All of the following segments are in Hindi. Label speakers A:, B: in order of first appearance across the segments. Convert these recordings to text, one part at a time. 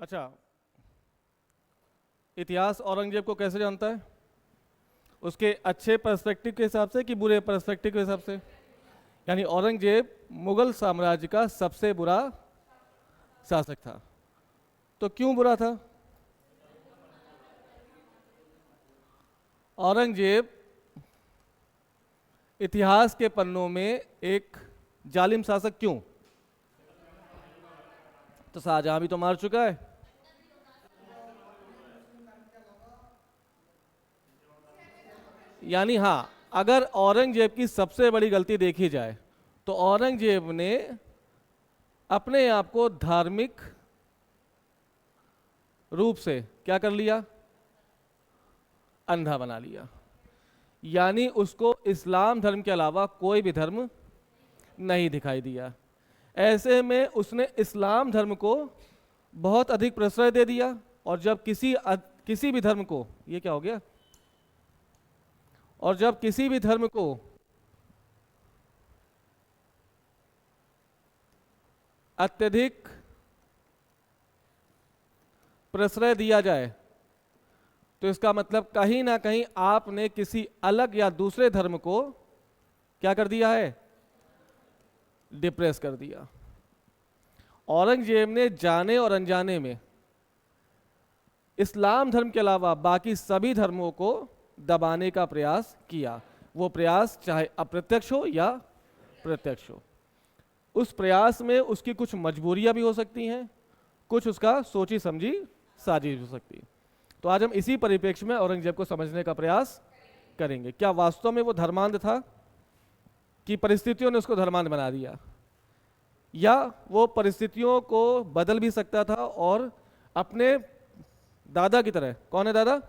A: अच्छा, इतिहास औरंगजेब को कैसे जानता है? उसके अच्छे पर्सपेक्टिव के हिसाब से कि बुरे पर्सपेक्टिव के हिसाब से? यानी औरंगजेब मुगल साम्राज्य का सबसे बुरा शासक था। तो क्यों बुरा था? औरंगजेब इतिहास के पन्नों में एक जालिम शासक क्यों? तो शाहजहां भी तो मार चुका है। यानी हाँ, अगर औरंगजेब की सबसे बड़ी गलती देखी जाए तो औरंगजेब ने अपने आप को धार्मिक रूप से क्या कर लिया? अंधा बना लिया। यानी उसको इस्लाम धर्म के अलावा कोई भी धर्म नहीं दिखाई दिया। ऐसे में उसने इस्लाम धर्म को बहुत अधिक प्रश्रय दे दिया। और जब किसी भी धर्म को, ये क्या हो गया, और जब किसी भी धर्म को अत्यधिक प्रश्रय दिया जाए तो इसका मतलब कहीं ना कहीं आपने किसी अलग या दूसरे धर्म को क्या कर दिया है? डिप्रेस कर दिया। औरंगजेब ने जाने और अनजाने में इस्लाम धर्म के अलावा बाकी सभी धर्मों को दबाने का प्रयास किया। वो प्रयास चाहे अप्रत्यक्ष हो या प्रत्यक्ष हो। उस प्रयास में उसकी कुछ मजबूरियां भी हो सकती हैं, कुछ उसका सोची समझी साजिश हो सकती है। तो आज हम इसी परिप्रेक्ष्य में औरंगजेब को समझने का प्रयास करेंगे। क्या वास्तव में वो धर्मांध था कि परिस्थितियों ने उसको धर्मांध बना दिया, या वो परिस्थितियों को बदल भी सकता था और अपने दादा की तरह, कौन है दादा?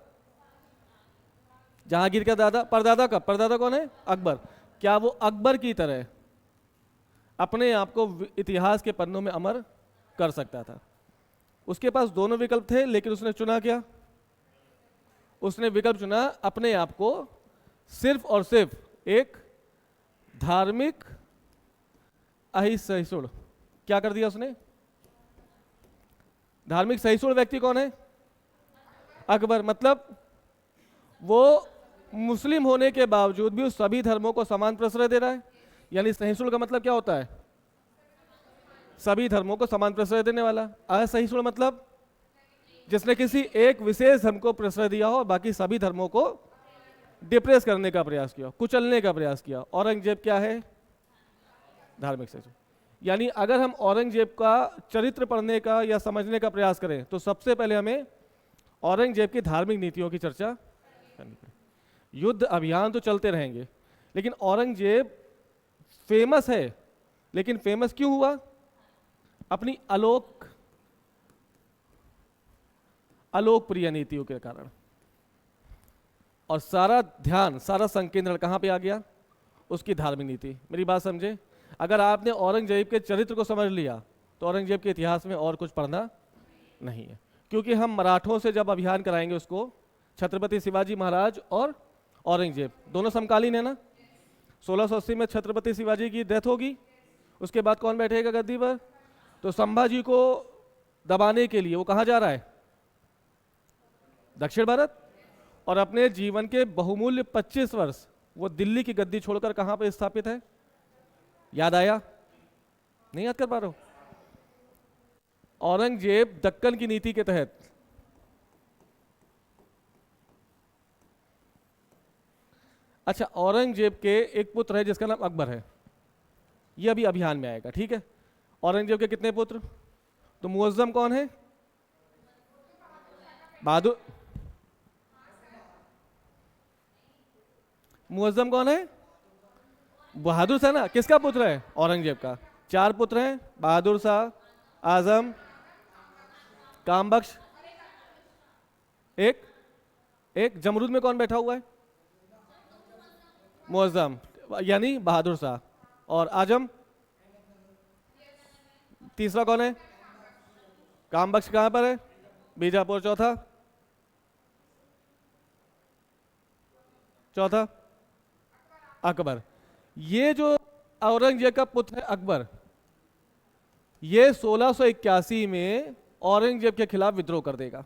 A: जहांगीर का दादा, परदादा का परदादा कौन है? अकबर। क्या वो अकबर की तरह अपने आप को इतिहास के पन्नों में अमर कर सकता था? उसके पास दोनों विकल्प थे, लेकिन उसने चुना क्या? उसने विकल्प चुना अपने आप को सिर्फ और सिर्फ एक धार्मिक अहिंसुड़। क्या कर दिया उसने? धार्मिक सहिष्णु व्यक्ति कौन है? अकबर। मतलब वो मुस्लिम होने के बावजूद भी उस सभी धर्मों को समान प्रश्रय दे रहा है। यानी सहिष्णु का मतलब क्या होता है? सभी धर्मों को समान प्रश्रय देने वाला। असहिष्णु मतलब जिसने किसी एक विशेष धर्म को प्रश्रय दिया हो और बाकी सभी धर्मों को डिप्रेस करने का प्रयास किया, कुचलने का प्रयास किया। औरंगजेब क्या है? धार्मिक सहिष्णु। यानी अगर हम औरंगजेब का चरित्र पढ़ने का या समझने का प्रयास करें तो सबसे पहले हमें औरंगजेब की धार्मिक नीतियों की चर्चा करनी पड़ेगी। युद्ध अभियान तो चलते रहेंगे, लेकिन औरंगजेब फेमस है। लेकिन फेमस क्यों हुआ? अपनी अलोकप्रिय नीतियों के कारण। और सारा ध्यान, सारा संकेंद्रण कहां पे आ गया? उसकी धार्मिक नीति। मेरी बात समझे? अगर आपने औरंगजेब के चरित्र को समझ लिया तो औरंगजेब के इतिहास में और कुछ पढ़ना नहीं है। क्योंकि हम मराठों से जब अभियान कराएंगे उसको, छत्रपति शिवाजी महाराज और औरंगजेब दोनों समकालीन है ना। 1680 में छत्रपति शिवाजी की डेथ होगी, उसके बाद कौन बैठेगा गद्दी पर? तो संभाजी को दबाने के लिए वो कहाँ जा रहा है? दक्षिण भारत। और अपने जीवन के बहुमूल्य 25 वर्ष वो दिल्ली की गद्दी छोड़कर कहां पर स्थापित है? याद आया? नहीं याद कर पा रहे हो? औरंगजेब दक्कन की नीति के तहत अच्छा, औरंगजेब के एक पुत्र है जिसका नाम अकबर है। ये अभी अभियान में आएगा, ठीक है। औरंगजेब के कितने पुत्र? तो मुअज्जम कौन है? बहादुर। मुअज्जम कौन है? बहादुर शाह ना। किसका पुत्र है? औरंगजेब का। 4 पुत्र हैं, बहादुर शाह, आजम, कामबख्श, एक एक जमरूद में कौन बैठा हुआ है? मुअज्जम, यानी बहादुर शाह। और आजम, तीसरा कौन है? कामबख्श कहां पर है? बीजापुर। चौथा अकबर। ये जो औरंगजेब का पुत्र है अकबर, ये 1681 में औरंगजेब के खिलाफ विद्रोह कर देगा।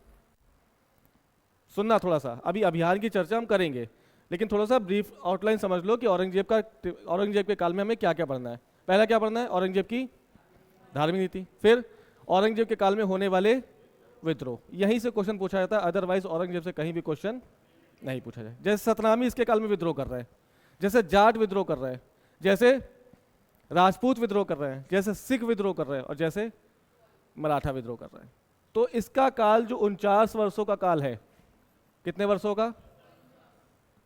A: सुनना थोड़ा सा, अभी अभियान की चर्चा हम करेंगे, लेकिन थोड़ा सा ब्रीफ आउटलाइन समझ लो कि औरंगजेब के काल में हमें क्या क्या पढ़ना है। पहला क्या पढ़ना है? औरंगजेब की धार्मिक नीति। फिर औरंगजेब के काल में होने वाले विद्रोह, यहीं से क्वेश्चन पूछा जाता है, अदरवाइज औरंगजेब से कहीं भी क्वेश्चन नहीं पूछा जाए। जैसे सतनामी इसके काल में विद्रोह कर रहे हैं, जैसे जाट विद्रोह कर रहे हैं, जैसे राजपूत विद्रोह कर रहे हैं, जैसे सिख विद्रोह कर रहे हैं, और जैसे मराठा विद्रोह कर रहे हैं। तो इसका काल जो 49 वर्षों का काल है, कितने वर्षों का?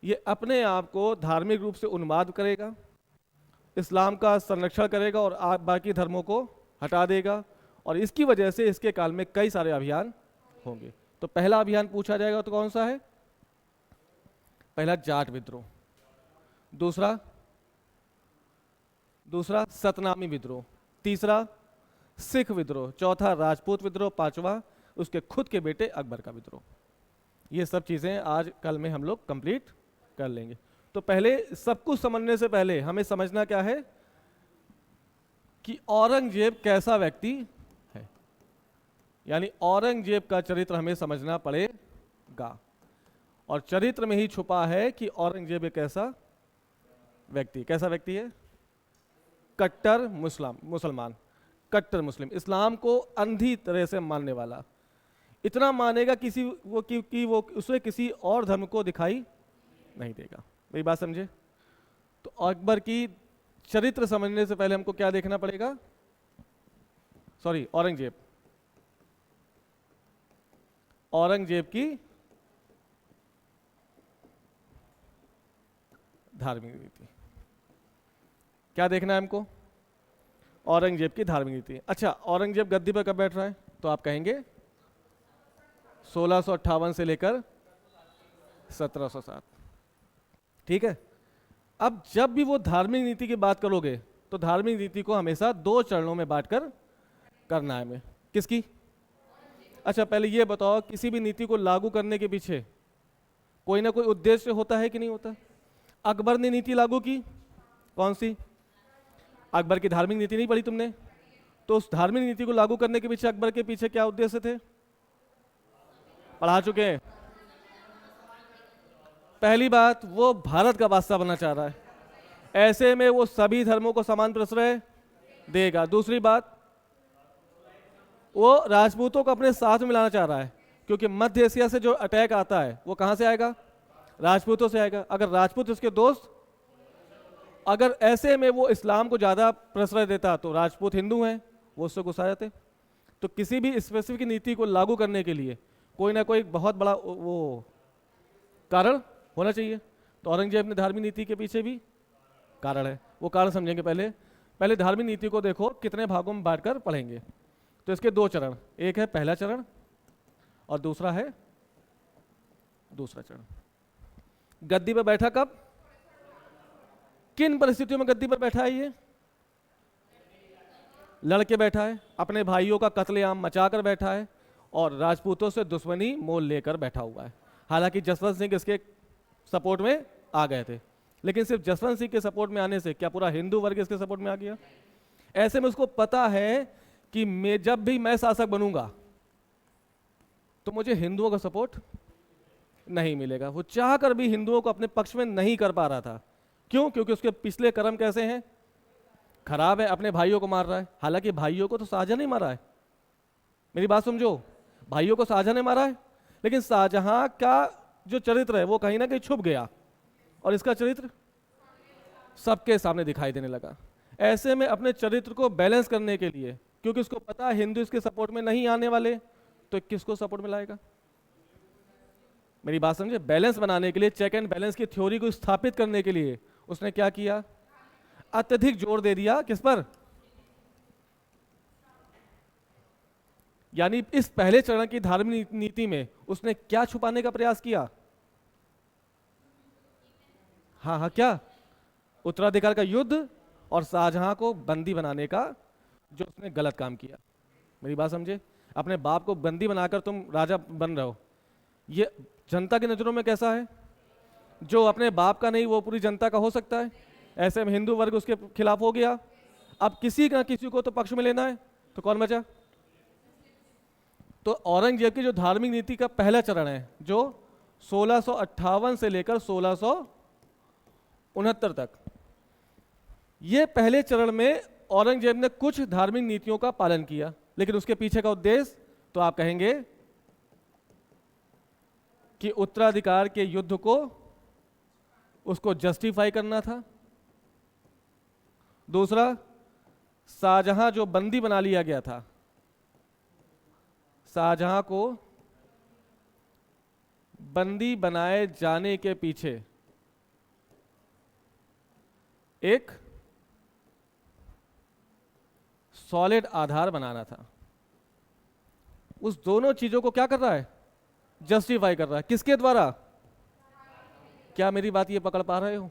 A: ये अपने आप को धार्मिक रूप से उन्माद करेगा, इस्लाम का संरक्षण करेगा और बाकी धर्मों को हटा देगा, और इसकी वजह से इसके काल में कई सारे अभियान होंगे। तो पहला अभियान पूछा जाएगा तो कौन सा है? पहला जाट विद्रोह, दूसरा सतनामी विद्रोह, तीसरा सिख विद्रोह, चौथा राजपूत विद्रोह, पांचवा उसके खुद के बेटे अकबर का विद्रोह। ये सब चीजें आज कल में हम लोग कंप्लीट कर लेंगे। तो पहले सब कुछ समझने से पहले हमें समझना क्या है कि औरंगजेब कैसा व्यक्ति है, यानी औरंगजेब का चरित्र हमें समझना पड़ेगा। और चरित्र में ही छुपा है कि औरंगजेब एक कैसा व्यक्ति है? कट्टर मुसलमान, कट्टर मुस्लिम, इस्लाम को अंधी तरह से मानने वाला। इतना मानेगा कि वो उसे किसी और धर्म को दिखाई नहीं देगा। मेरी बात समझे? तो अकबर की चरित्र समझने से पहले हमको क्या देखना पड़ेगा? औरंगजेब की धार्मिक नीति। क्या देखना है हमको? औरंगजेब की धार्मिक नीति। अच्छा, औरंगजेब गद्दी पर कब बैठ रहा है? तो आप कहेंगे 1658 से लेकर 1707। ठीक है। अब जब भी वो धार्मिक नीति की बात करोगे तो धार्मिक नीति को हमेशा 2 चरणों में बांटकर करना है। हमें किसकी? अच्छा, पहले ये बताओ, किसी भी नीति को लागू करने के पीछे कोई ना कोई उद्देश्य होता है कि नहीं होता? अकबर ने नीति लागू की, कौन सी? अकबर की धार्मिक नीति नहीं पढ़ी तुमने? तो उस धार्मिक नीति को लागू करने के पीछे अकबर के पीछे क्या उद्देश्य थे? पढ़ा चुके हैं। पहली बात, वो भारत का बादशाह बनना चाह रहा है, ऐसे में वो सभी धर्मों को समान प्रश्रय देगा। दूसरी बात, वो राजपूतों को अपने साथ में मिलाना चाह रहा है, क्योंकि मध्य एशिया से जो अटैक आता है वो कहां से आएगा? राजपूतों से आएगा। अगर राजपूत उसके दोस्त, अगर ऐसे में वो इस्लाम को ज्यादा प्रश्रय देता तो राजपूत हिंदू हैं, वो उससे गुस्सा जाते। तो किसी भी स्पेसिफिक नीति को लागू करने के लिए कोई ना कोई बहुत बड़ा वो कारण होना चाहिए। तो औरंगजेब ने धार्मिक नीति के पीछे भी कारण है, वो कारण समझेंगे। पहले धार्मिक नीति को देखो, कितने भागों में बांटकर पढ़ेंगे। तो इसके 2 चरण, एक है पहला चरण और दूसरा है दूसरा चरण। गद्दी पर बैठा कब, किन परिस्थितियों में गद्दी पर बैठा है? ये लड़के बैठा है, अपने भाइयों का कत्लेआम मचाकर बैठा है और राजपूतों से दुश्मनी मोल लेकर बैठा हुआ है। हालांकि जसवंत सिंह इसके सपोर्ट में आ गए थे, लेकिन सिर्फ जसवंत सिंह के सपोर्ट में आने से क्या पूरा हिंदू वर्ग इसके सपोर्ट में आ गया? ऐसे में उसको पता है कि जब भी मैं शासक बनूंगा तो मुझे हिंदुओं का सपोर्ट नहीं मिलेगा। वो चाह कर भी हिंदुओं को अपने पक्ष में नहीं कर पा रहा था। क्यों? क्योंकि उसके पिछले कर्म कैसे हैं? खराब है, अपने भाइयों को मार रहा है। हालांकि भाइयों को तो शाहजहां नहीं मारा है, मेरी बात समझो, भाइयों को शाहजहां ने मारा है, लेकिन शाहजहां का जो चरित्र है वो कहीं ना कहीं छुप गया और इसका चरित्र सबके सामने दिखाई देने लगा। ऐसे में अपने चरित्र को बैलेंस करने के लिए, क्योंकि उसको पता है हिंदू इसके सपोर्ट में नहीं आने वाले, तो किसको सपोर्ट में लाएगा? मेरी बात समझे? बैलेंस बनाने के लिए, चेक एंड बैलेंस की थ्योरी को स्थापित करने के लिए उसने क्या किया? अत्यधिक जोर दे दिया किस पर? यानी इस पहले चरण की धार्मिक नीति में उसने क्या छुपाने का प्रयास किया? हाँ, क्या? उत्तराधिकार का युद्ध और शाहजहां को बंदी बनाने का जो उसने गलत काम किया। मेरी बात समझे? अपने बाप को बंदी बनाकर तुम राजा बन रहे हो, ये जनता की नजरों में कैसा है? जो अपने बाप का नहीं वो पूरी जनता का हो सकता है। ऐसे में हिंदू वर्ग उसके खिलाफ हो गया। अब किसी का किसी को तो पक्ष में लेना है, तो कौन बचा? तो औरंगजेब की जो धार्मिक नीति का पहला चरण है, जो 1658 से लेकर 1669 तक, ये पहले चरण में औरंगजेब ने कुछ धार्मिक नीतियों का पालन किया, लेकिन उसके पीछे का उद्देश्य तो आप कहेंगे कि उत्तराधिकार के युद्ध को उसको जस्टिफाई करना था। दूसरा, शाहजहां जो बंदी बना लिया गया था, शाहजहां को बंदी बनाए जाने के पीछे एक सॉलिड आधार बनाना था। उस दोनों चीजों को क्या कर रहा है? जस्टिफाई कर रहा है। किसके द्वारा? क्या मेरी बात ये पकड़ पा रहे हो?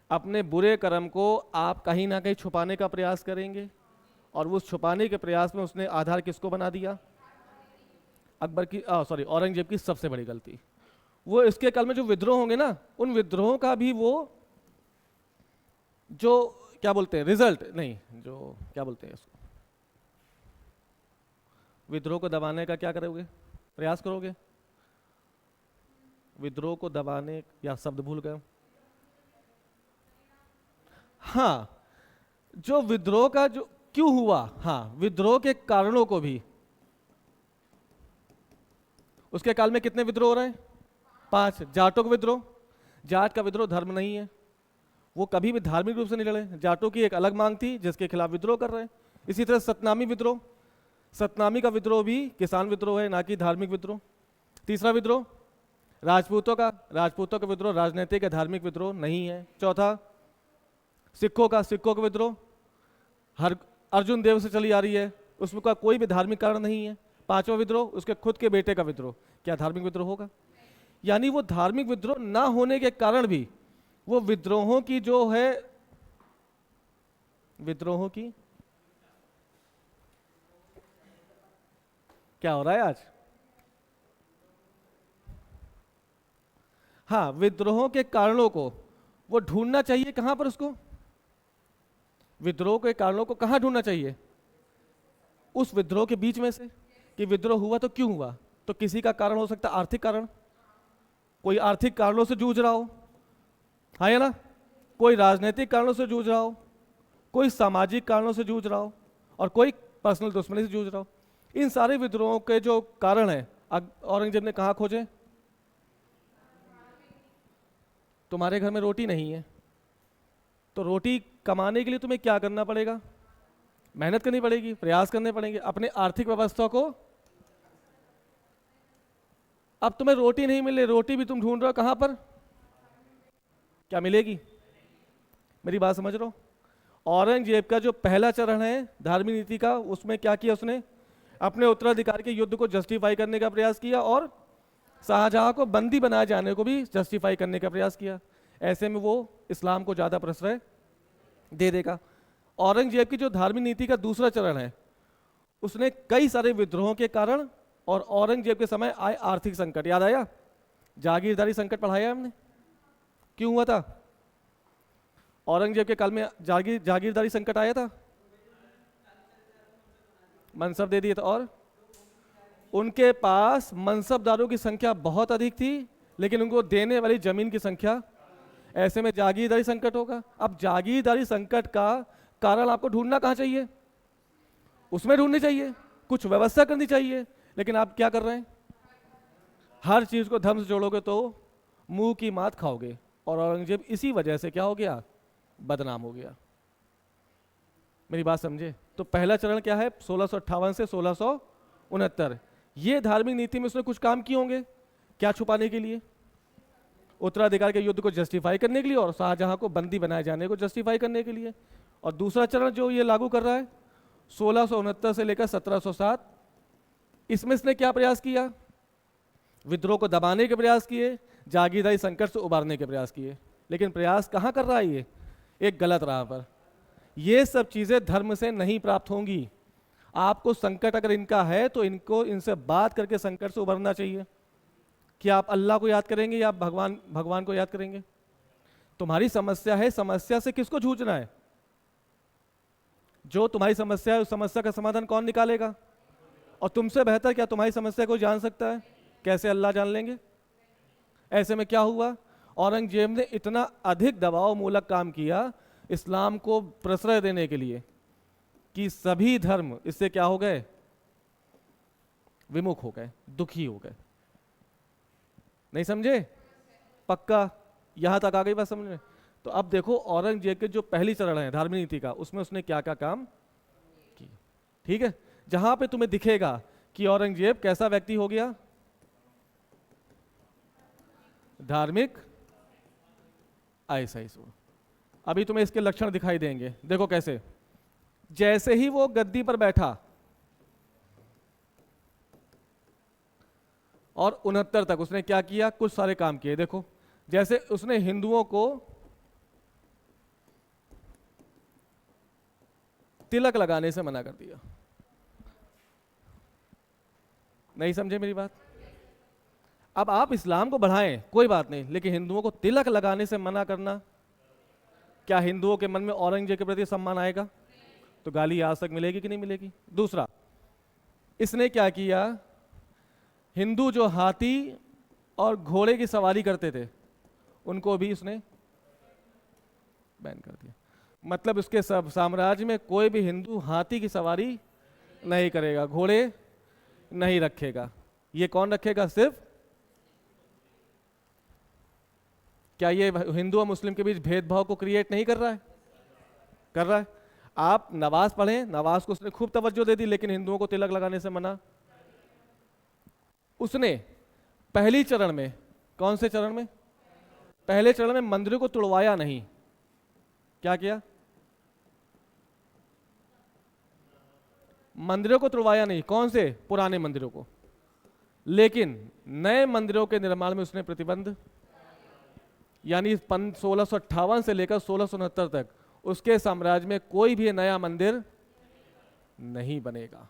A: अपने बुरे कर्म को आप कहीं ना कहीं छुपाने का प्रयास करेंगे, और उस छुपाने के प्रयास में उसने आधार किसको बना दिया? औरंगजेब की सबसे बड़ी गलती, वो इसके काल में जो विद्रोह होंगे ना, उन विद्रोहों का भी वो जो क्या बोलते हैं रिजल्ट नहीं, जो क्या बोलते हैं इसको, विद्रोह को दबाने का क्या करोगे? प्रयास करोगे? विद्रोह को दबाने, या शब्द भूल गए? हाँ, जो विद्रोह का जो क्यों हुआ, हाँ, विद्रोह के कारणों को भी, उसके काल में कितने विद्रोह हो रहे हैं? 5। जाटों का विद्रोह, जाट का विद्रोह धर्म नहीं है, वो कभी भी धार्मिक रूप से नहीं लड़े। जाटों की एक अलग मांग थी जिसके खिलाफ विद्रोह कर रहे हैं। इसी तरह सतनामी विद्रोह, सतनामी का विद्रोह भी किसान विद्रोह है, ना कि धार्मिक विद्रोह। तीसरा विद्रोह राजपूतों का, राजपूतों का विद्रोह राजनीतिक या धार्मिक विद्रोह नहीं है। चौथा सिखों का, सिखों का विद्रोह हर अर्जुन देव से चली आ रही है, उसका कोई भी धार्मिक कारण नहीं है। पांचवा विद्रोह उसके खुद के बेटे का विद्रोह, क्या धार्मिक विद्रोह होगा? यानी वो धार्मिक विद्रोह ना होने के कारण भी वो विद्रोहों की जो है, विद्रोहों की क्या हो रहा है आज? हाँ, विद्रोहों के कारणों को वो ढूंढना चाहिए कहां पर? उसको विद्रोह के कारणों को कहां ढूंढना चाहिए? उस विद्रोह के बीच में से, कि विद्रोह हुआ तो क्यों हुआ? तो किसी का कारण हो सकता है आर्थिक कारण, कोई आर्थिक कारणों से जूझ रहा हो, हाँ या ना? कोई राजनीतिक कारणों से जूझ रहा हो, कोई सामाजिक कारणों से जूझ रहा हो, और कोई पर्सनल दुश्मनी से जूझ रहा हो। इन सारे विद्रोहों के जो कारण है औरंगजेब ने कहाँ खोजे? तुम्हारे घर में रोटी नहीं है, तो रोटी कमाने के लिए तुम्हें क्या करना पड़ेगा? मेहनत करनी पड़ेगी, प्रयास करने पड़ेंगे अपने आर्थिक व्यवस्था को। अब तुम्हें रोटी नहीं मिल रही, रोटी भी तुम ढूंढ रहे हो कहां पर? क्या मिलेगी? मेरी बात समझ रहे हो? औरंगजेब का जो पहला चरण है धार्मिक नीति का, उसमें क्या किया उसने? अपने उत्तराधिकार के युद्ध को जस्टिफाई करने का प्रयास किया, और शाहजहां को बंदी बनाए जाने को भी जस्टिफाई करने का प्रयास किया। ऐसे में वो इस्लाम को ज्यादा प्रश्रय दे देगा। औरंगजेब की जो धार्मिक नीति का दूसरा चरण है, उसने कई सारे विद्रोहों के कारण और औरंगजेब के समय आए आर्थिक संकट, याद आया? जागीरदारी संकट पढ़ाया हमने, क्यों हुआ था? औरंगजेब के काल में जागीरदारी संकट आया था, मनसब दे दिए थे, और उनके पास मनसबदारों की संख्या बहुत अधिक थी, लेकिन उनको देने वाली जमीन की संख्या, ऐसे में जागीरदारी संकट होगा। अब जागीरदारी संकट का कारण आपको ढूंढना कहाँ चाहिए? उसमें ढूंढनी चाहिए, कुछ व्यवस्था करनी चाहिए, लेकिन आप क्या कर रहे हैं? हर चीज को धर्म से जोड़ोगे तो मुंह की मात खाओगे। और औरंगजेब इसी वजह से क्या हो गया? बदनाम हो गया। मेरी बात समझे? तो पहला चरण क्या है? 1658 से 1669। ये धार्मिक नीति में उसने कुछ काम किए होंगे, क्या छुपाने के लिए? उत्तराधिकार के युद्ध को जस्टिफाई करने के लिए, और शाहजहां को बंदी बनाए जाने को जस्टिफाई करने के लिए। और दूसरा चरण जो ये लागू कर रहा है 1669 से लेकर 1707, इसमें इसने क्या प्रयास किया? विद्रोह को दबाने के प्रयास किए, जागीरदारी संकट से उबारने के प्रयास किए। लेकिन प्रयास कहां कर रहा है? ये एक गलत राह पर। ये सब चीजें धर्म से नहीं प्राप्त होंगी। आपको संकट अगर इनका है तो इनसे बात करके संकट से उबरना चाहिए। क्या आप अल्लाह को याद करेंगे या भगवान को याद करेंगे? तुम्हारी समस्या है, समस्या से किसको जूझना है? जो तुम्हारी समस्या है उस समस्या का समाधान कौन निकालेगा? और तुमसे बेहतर क्या तुम्हारी समस्या को जान सकता है? कैसे अल्लाह जान लेंगे? ऐसे में क्या हुआ, औरंगजेब ने इतना अधिक दबाव मूलक काम किया इस्लाम को प्रश्रय देने के लिए कि सभी धर्म इससे क्या हो गए, विमुख हो गए, दुखी हो गए। नहीं समझे? पक्का यहां तक आ गई बात समझ में? तो अब देखो औरंगजेब के जो पहली चरण है धार्मिक नीति का, उसमें उसने क्या क्या काम किया। ठीक है, जहां पे तुम्हें दिखेगा कि औरंगजेब कैसा व्यक्ति हो गया, धार्मिक, ऐसा ही सो। अभी तुम्हें इसके लक्षण दिखाई देंगे, देखो कैसे। जैसे ही वो गद्दी पर बैठा और 69 तक उसने क्या किया, कुछ सारे काम किए। देखो जैसे उसने हिंदुओं को तिलक लगाने से मना कर दिया। नहीं समझे मेरी बात? अब आप इस्लाम को बढ़ाएं कोई बात नहीं, लेकिन हिंदुओं को तिलक लगाने से मना करना, क्या हिंदुओं के मन में औरंगजेब के प्रति सम्मान आएगा? तो गाली आज तक मिलेगी कि नहीं मिलेगी। दूसरा, इसने क्या किया, हिंदू जो हाथी और घोड़े की सवारी करते थे उनको भी उसने बैन कर दिया। मतलब उसके सब साम्राज्य में कोई भी हिंदू हाथी की सवारी नहीं करेगा, घोड़े नहीं रखेगा। ये कौन रखेगा? सिर्फ, क्या ये हिंदू और मुस्लिम के बीच भेदभाव को क्रिएट नहीं कर रहा है? कर रहा है। आप नवाज पढ़ें, नवाज को उसने खूब तवज्जो दे दी, लेकिन हिंदुओं को तिलक लगाने से मना। उसने पहली चरण में, कौन से चरण में? पहले चरण में मंदिरों को तुड़वाया नहीं। क्या किया? मंदिरों को तुड़वाया नहीं। कौन से? पुराने मंदिरों को। लेकिन नए मंदिरों के निर्माण में उसने प्रतिबंध, यानी 1658 से लेकर 1669 तक उसके साम्राज्य में कोई भी नया मंदिर नहीं बनेगा।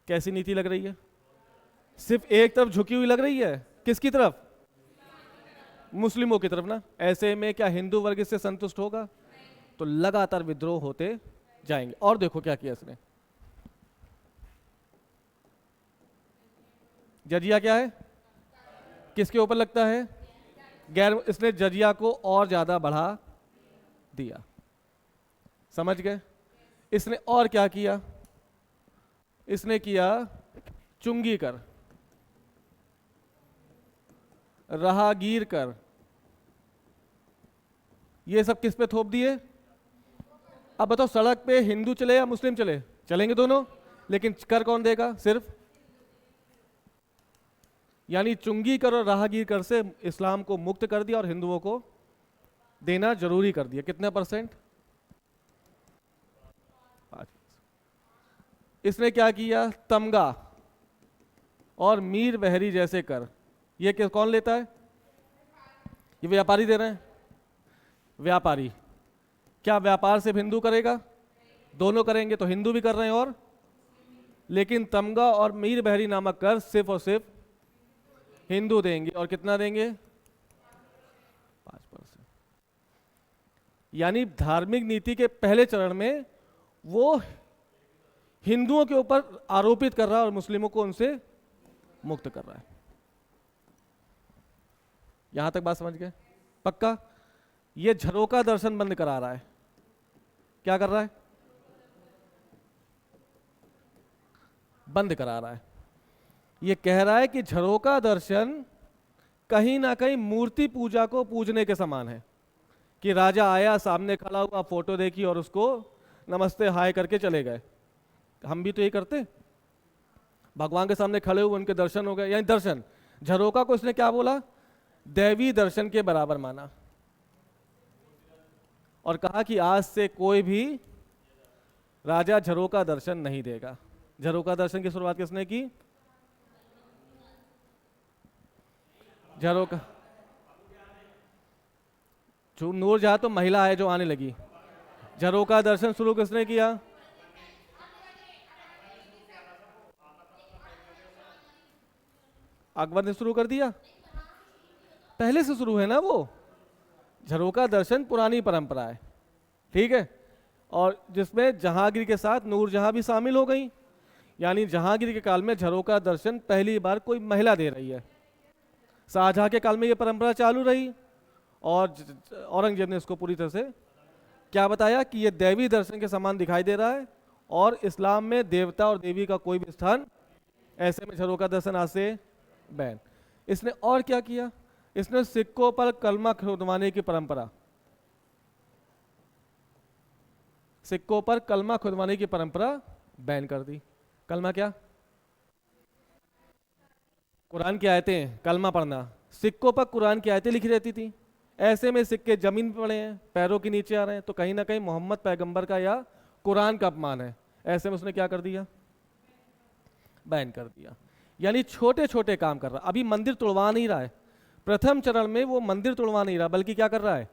A: कैसी नीति लग रही है? सिर्फ एक तरफ झुकी हुई लग रही है। किसकी तरफ? मुस्लिमों की तरफ ना। ऐसे में क्या हिंदू वर्ग इससे संतुष्ट होगा? तो लगातार विद्रोह होते जाएंगे। और देखो क्या किया इसने। जजिया क्या है? किसके ऊपर लगता है? गैर। इसने जजिया को और ज्यादा बढ़ा दिया। समझ गए? इसने और क्या किया? इसने किया चुंगी कर, राहगीर कर, ये सब किस पे थोप दिए? अब बताओ, सड़क पे हिंदू चले या मुस्लिम चले? चलेंगे दोनों, लेकिन कर कौन देगा? सिर्फ। यानी चुंगी कर और राहगीर कर से इस्लाम को मुक्त कर दिया और हिंदुओं को देना जरूरी कर दिया। कितने %? 5%। इसने क्या किया? तमगा और मीर बहरी जैसे कर, ये कौन लेता है? ये व्यापारी दे रहे हैं। व्यापारी। क्या व्यापार सिर्फ हिंदू करेगा? दोनों करेंगे, तो हिंदू भी कर रहे हैं और, लेकिन तमगा और मीर बहरी नामक कर सिर्फ और सिर्फ हिंदू देंगे। और कितना देंगे? 5%। यानी धार्मिक नीति के पहले चरण में वो हिंदुओं के ऊपर आरोपित कर रहा है और मुस्लिमों को उनसे मुक्त कर रहा है। यहां तक बात समझ गए? पक्का? ये झरोका दर्शन बंद करा रहा है। क्या कर रहा है? बंद करा रहा है। ये कह रहा है कि झरोका दर्शन कहीं ना कहीं मूर्ति पूजा को पूजने के समान है, कि राजा आया, सामने खड़ा हुआ, फोटो देखी और उसको नमस्ते हाय करके चले गए। हम भी तो यही करते, भगवान के सामने खड़े हुए, उनके दर्शन हो गए, यानी दर्शन। झरोका को इसने क्या बोला? दैवी दर्शन के बराबर माना और कहा कि आज से कोई भी राजा झरोका दर्शन नहीं देगा। झरोका दर्शन की शुरुआत किसने की? झरोका, जो नूरजहां तो महिला है जो आने लगी। झरोका दर्शन शुरू किसने किया? अकबर ने शुरू कर दिया। पहले से शुरू है ना वो। झरोका दर्शन पुरानी परंपरा है, ठीक है। और जिसमें जहांगीर के साथ नूरजहां भी शामिल हो गई। यानी जहांगीर के काल में झरोका दर्शन पहली बार कोई महिला दे रही है। शाहजहां के काल में ये परंपरा चालू रही और औरंगजेब ने इसको पूरी तरह से क्या बताया कि ये दैवी दर्शन के समान दिखाई दे रहा है और इस्लाम में देवता और देवी का कोई भी स्थान, ऐसे में झरोका दर्शन आज से बैन। इसने और क्या किया, इसने सिक्कों पर कलमा खुदवाने की परंपरा, सिक्कों पर कलमा खुदवाने की परंपरा बैन कर दी। कलमा क्या? कुरान की आयतें, कलमा पढ़ना। सिक्कों पर कुरान की आयतें लिखी रहती थी, ऐसे में सिक्के जमीन पर पड़े हैं, पैरों के नीचे आ रहे हैं, तो कहीं ना कहीं मोहम्मद पैगंबर का या कुरान का अपमान है। ऐसे में उसने क्या कर दिया? बैन कर दिया। यानी छोटे छोटे काम कर रहा। अभी मंदिर तोड़वा नहीं रहा है, प्रथम चरण में वो मंदिर तोड़वा नहीं रहा, बल्कि क्या कर रहा है,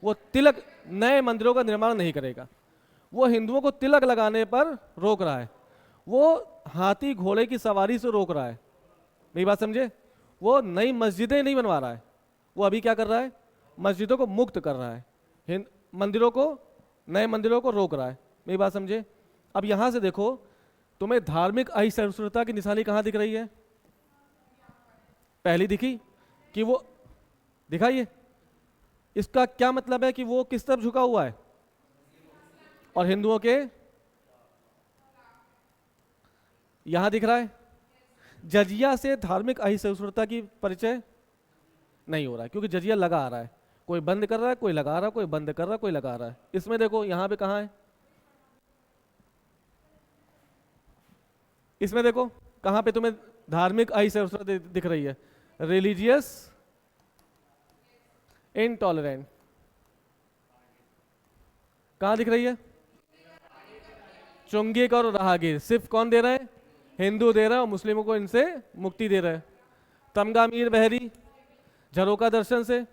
A: वो तिलक, नए मंदिरों का निर्माण नहीं करेगा, वो हिंदुओं को तिलक लगाने पर रोक रहा है, वो हाथी घोड़े की सवारी से रोक रहा है। मेरी बात समझे? वो नई मस्जिदें नहीं बनवा रहा है, वो अभी क्या कर रहा है, मस्जिदों को मुक्त कर रहा है, मंदिरों को, नए मंदिरों को रोक रहा है। मेरी बात समझे? अब यहां से देखो, तुम्हें धार्मिक असहिष्णुता की निशानी कहां दिख रही है? पहली दिखी कि वो, दिखाइए, इसका क्या मतलब है कि वो किस तरफ झुका हुआ है? और हिंदुओं के यहां दिख रहा है। जजिया से धार्मिक असहिष्णुता की परिचय नहीं हो रहा है, क्योंकि जजिया लगा आ रहा है, कोई बंद कर रहा है, कोई लगा रहा है, कोई बंद कर रहा है, कोई लगा रहा है। इसमें देखो यहां पे कहां है, इसमें देखो कहां पे तुम्हें धार्मिक असहिष्णुता दिख रही है? रिलीजियस इनटॉलरेंट, कहां दिख रही है? चुंगिक और राहगीर। सिर्फ कौन दे रहा है? हिंदू दे रहा है, और मुस्लिमों को इनसे मुक्ति दे रहा है। तमगा मीर बहरी, झरोका दर्शन से,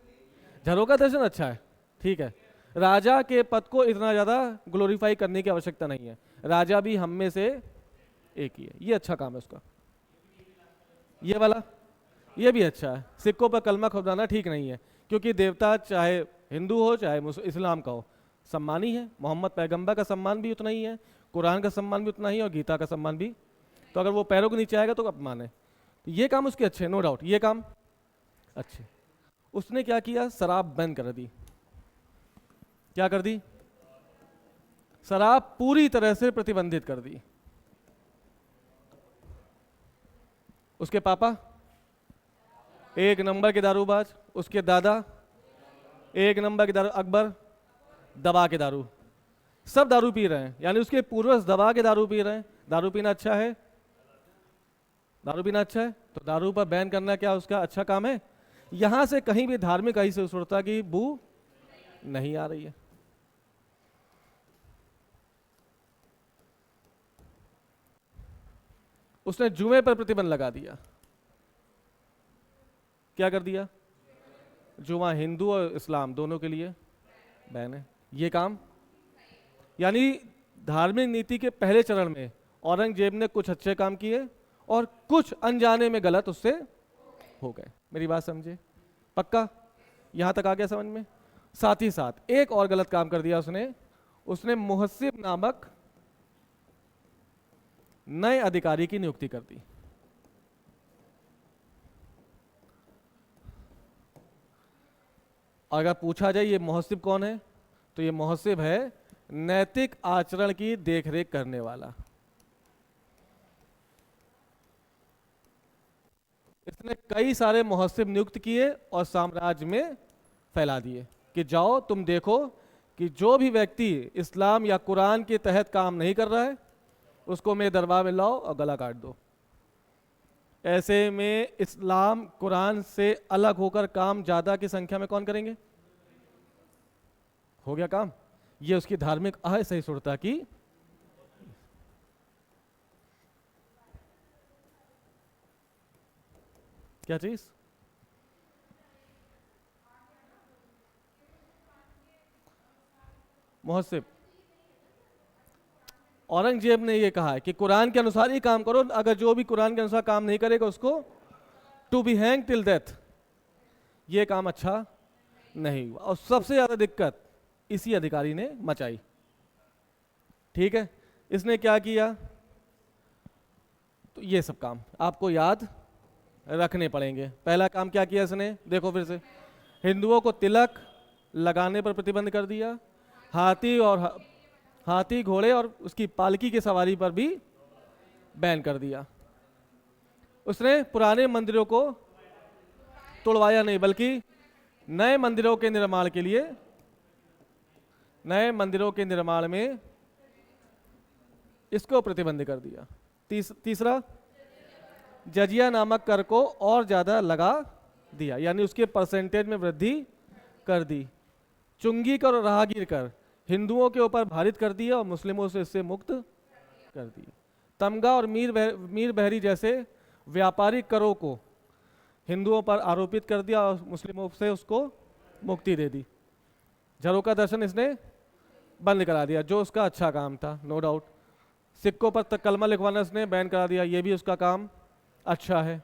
A: झरोका दर्शन अच्छा है, ठीक है, राजा के पद को इतना ज्यादा ग्लोरीफाई करने की आवश्यकता नहीं है, राजा भी हम में से एक ही है, ये अच्छा काम है उसका। ये वाला, ये भी अच्छा है। सिक्कों पर कलमा खुदवाना ठीक नहीं है, क्योंकि देवता चाहे हिंदू हो चाहे इस्लाम का हो, सम्मान ही है। मोहम्मद पैगंबर का सम्मान भी उतना ही है, कुरान का सम्मान भी उतना ही है, और गीता का सम्मान भी। तो अगर वो पैरों के नीचे आएगा तो अपमान है। तो ये काम उसके अच्छे, नो डाउट, ये काम अच्छे। उसने क्या किया? शराब बंद कर दी। क्या कर दी? शराब पूरी तरह से प्रतिबंधित कर दी। उसके पापा एक नंबर के दारूबाज, उसके दादा एक नंबर के दारू, अकबर दबा के दारू, सब दारू पी रहे हैं, यानी उसके पूर्वज दबा के दारू पी रहे हैं। दारू पीना अच्छा है? दारू पीना अच्छा है, तो दारू पर बैन करना क्या उसका अच्छा काम है? यहां से कहीं भी धार्मिक असहिष्णुता की बू नहीं आ रही है। उसने जुए पर प्रतिबंध लगा दिया। क्या कर दिया? जुआ हिंदू और इस्लाम दोनों के लिए बैन है। ये काम, यानी धार्मिक नीति के पहले चरण में औरंगजेब ने कुछ अच्छे काम किए और कुछ अनजाने में गलत उससे हो गए। मेरी बात समझे? पक्का यहां तक आ गया समझ में? साथ ही साथ एक और गलत काम कर दिया उसने, उसने मुहस्सिब नामक नए अधिकारी की नियुक्ति कर दी। अगर पूछा जाए ये मुहस्सिब कौन है, तो ये मुहस्सिब है नैतिक आचरण की देखरेख करने वाला। इसने कई सारे मुहस्सिब नियुक्त किए और साम्राज्य में फैला दिए कि जाओ तुम देखो कि जो भी व्यक्ति इस्लाम या कुरान के तहत काम नहीं कर रहा है उसको मेरे दरबार में लाओ और गला काट दो। ऐसे में इस्लाम कुरान से अलग होकर काम ज्यादा की संख्या में कौन करेंगे? हो गया काम। ये उसकी धार्मिक असहिष्णुता की क्या चीज? मुहस्सिब। औरंगजेब ने यह कहा है कि कुरान के अनुसार ही काम करो, अगर जो भी कुरान के अनुसार काम नहीं करेगा उसको to be hang till death. ये काम अच्छा नहीं हुआ और सबसे ज्यादा दिक्कत इसी अधिकारी ने मचाई। ठीक है, इसने क्या किया, तो ये सब काम आपको याद रखने पड़ेंगे। पहला काम क्या किया इसने, देखो फिर से, हिंदुओं को तिलक लगाने पर प्रतिबंध कर दिया, हाथी घोड़े और उसकी पालकी की सवारी पर भी बैन कर दिया। उसने पुराने मंदिरों को तोड़वाया नहीं, बल्कि नए मंदिरों के निर्माण के लिए, नए मंदिरों के निर्माण में इसको प्रतिबंध कर दिया। तीसरा, जजिया नामक कर को और ज्यादा लगा दिया, यानी उसके परसेंटेज में वृद्धि कर दी। चुंगी कर और राहगीर कर हिंदुओं के ऊपर भारित कर दिया और मुस्लिमों से इससे मुक्त कर दिया। तमगा और मीर बहरी जैसे व्यापारिक करों को हिंदुओं पर आरोपित कर दिया और मुस्लिमों से उसको मुक्ति दे दी। झरोका दर्शन इसने बंद करा दिया, जो उसका अच्छा काम था, नो डाउट। सिक्कों पर तक कलमा लिखवाना इसने बैन करा दिया, ये भी उसका काम अच्छा है।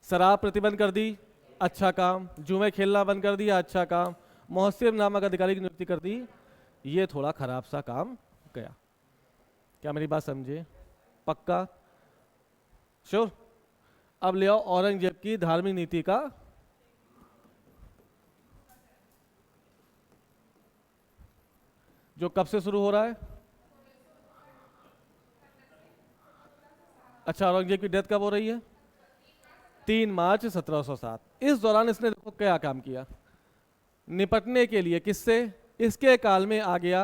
A: शराब प्रतिबंध कर दी, अच्छा काम। जुए खेलना बंद कर दिया, अच्छा काम। मोहसिब नामक अधिकारी की नियुक्ति कर दी, ये थोड़ा खराब सा काम गया। क्या मेरी बात समझे? पक्का? श्योर? अब ले आओ औरंगजेब की धार्मिक नीति का जो कब से शुरू हो रहा है। अच्छा, औरंगजेब की डेथ कब हो रही है? 3 मार्च 1707। इस दौरान इसने देखो क्या काम किया, निपटने के लिए किससे, इसके काल में आ गया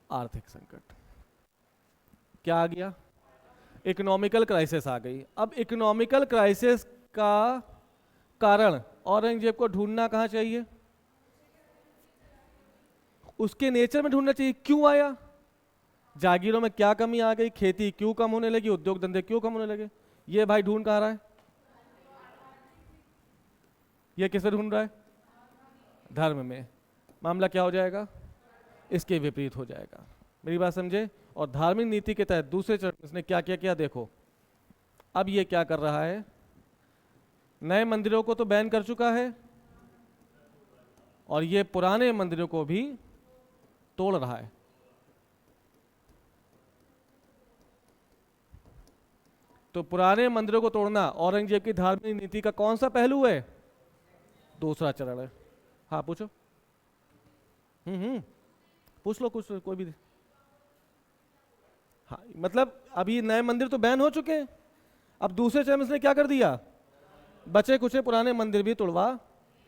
A: आर्थिक संकट। क्या आ गया? इकोनॉमिकल क्राइसिस आ गई। अब इकोनॉमिकल क्राइसिस का कारण औरंगजेब को ढूंढना कहां चाहिए, उसके नेचर में ढूंढना चाहिए। क्यों आया, जागीरों में क्या कमी आ गई, खेती क्यों कम होने लगी, उद्योग धंधे क्यों कम होने लगे, ये भाई ढूंढ कहां रहा है, ये किसे ढूंढ रहा है? धर्म में। मामला क्या हो जाएगा, इसके विपरीत हो जाएगा। मेरी बात समझे? और धार्मिक नीति के तहत दूसरे चरण में इसने क्या क्या किया देखो। अब ये क्या कर रहा है, नए मंदिरों को तो बैन कर चुका है और ये पुराने मंदिरों को भी तोड़ रहा है। तो पुराने मंदिरों को तोड़ना औरंगजेब की धार्मिक नीति का कौन सा पहलू है? दूसरा चरण है। हाँ पूछो। पूछ लो कुछ, कोई भी। हाँ मतलब अभी नए मंदिर तो बैन हो चुके हैं, अब दूसरे चरण में इसने क्या कर दिया, बचे कुछ पुराने मंदिर भी तोड़वा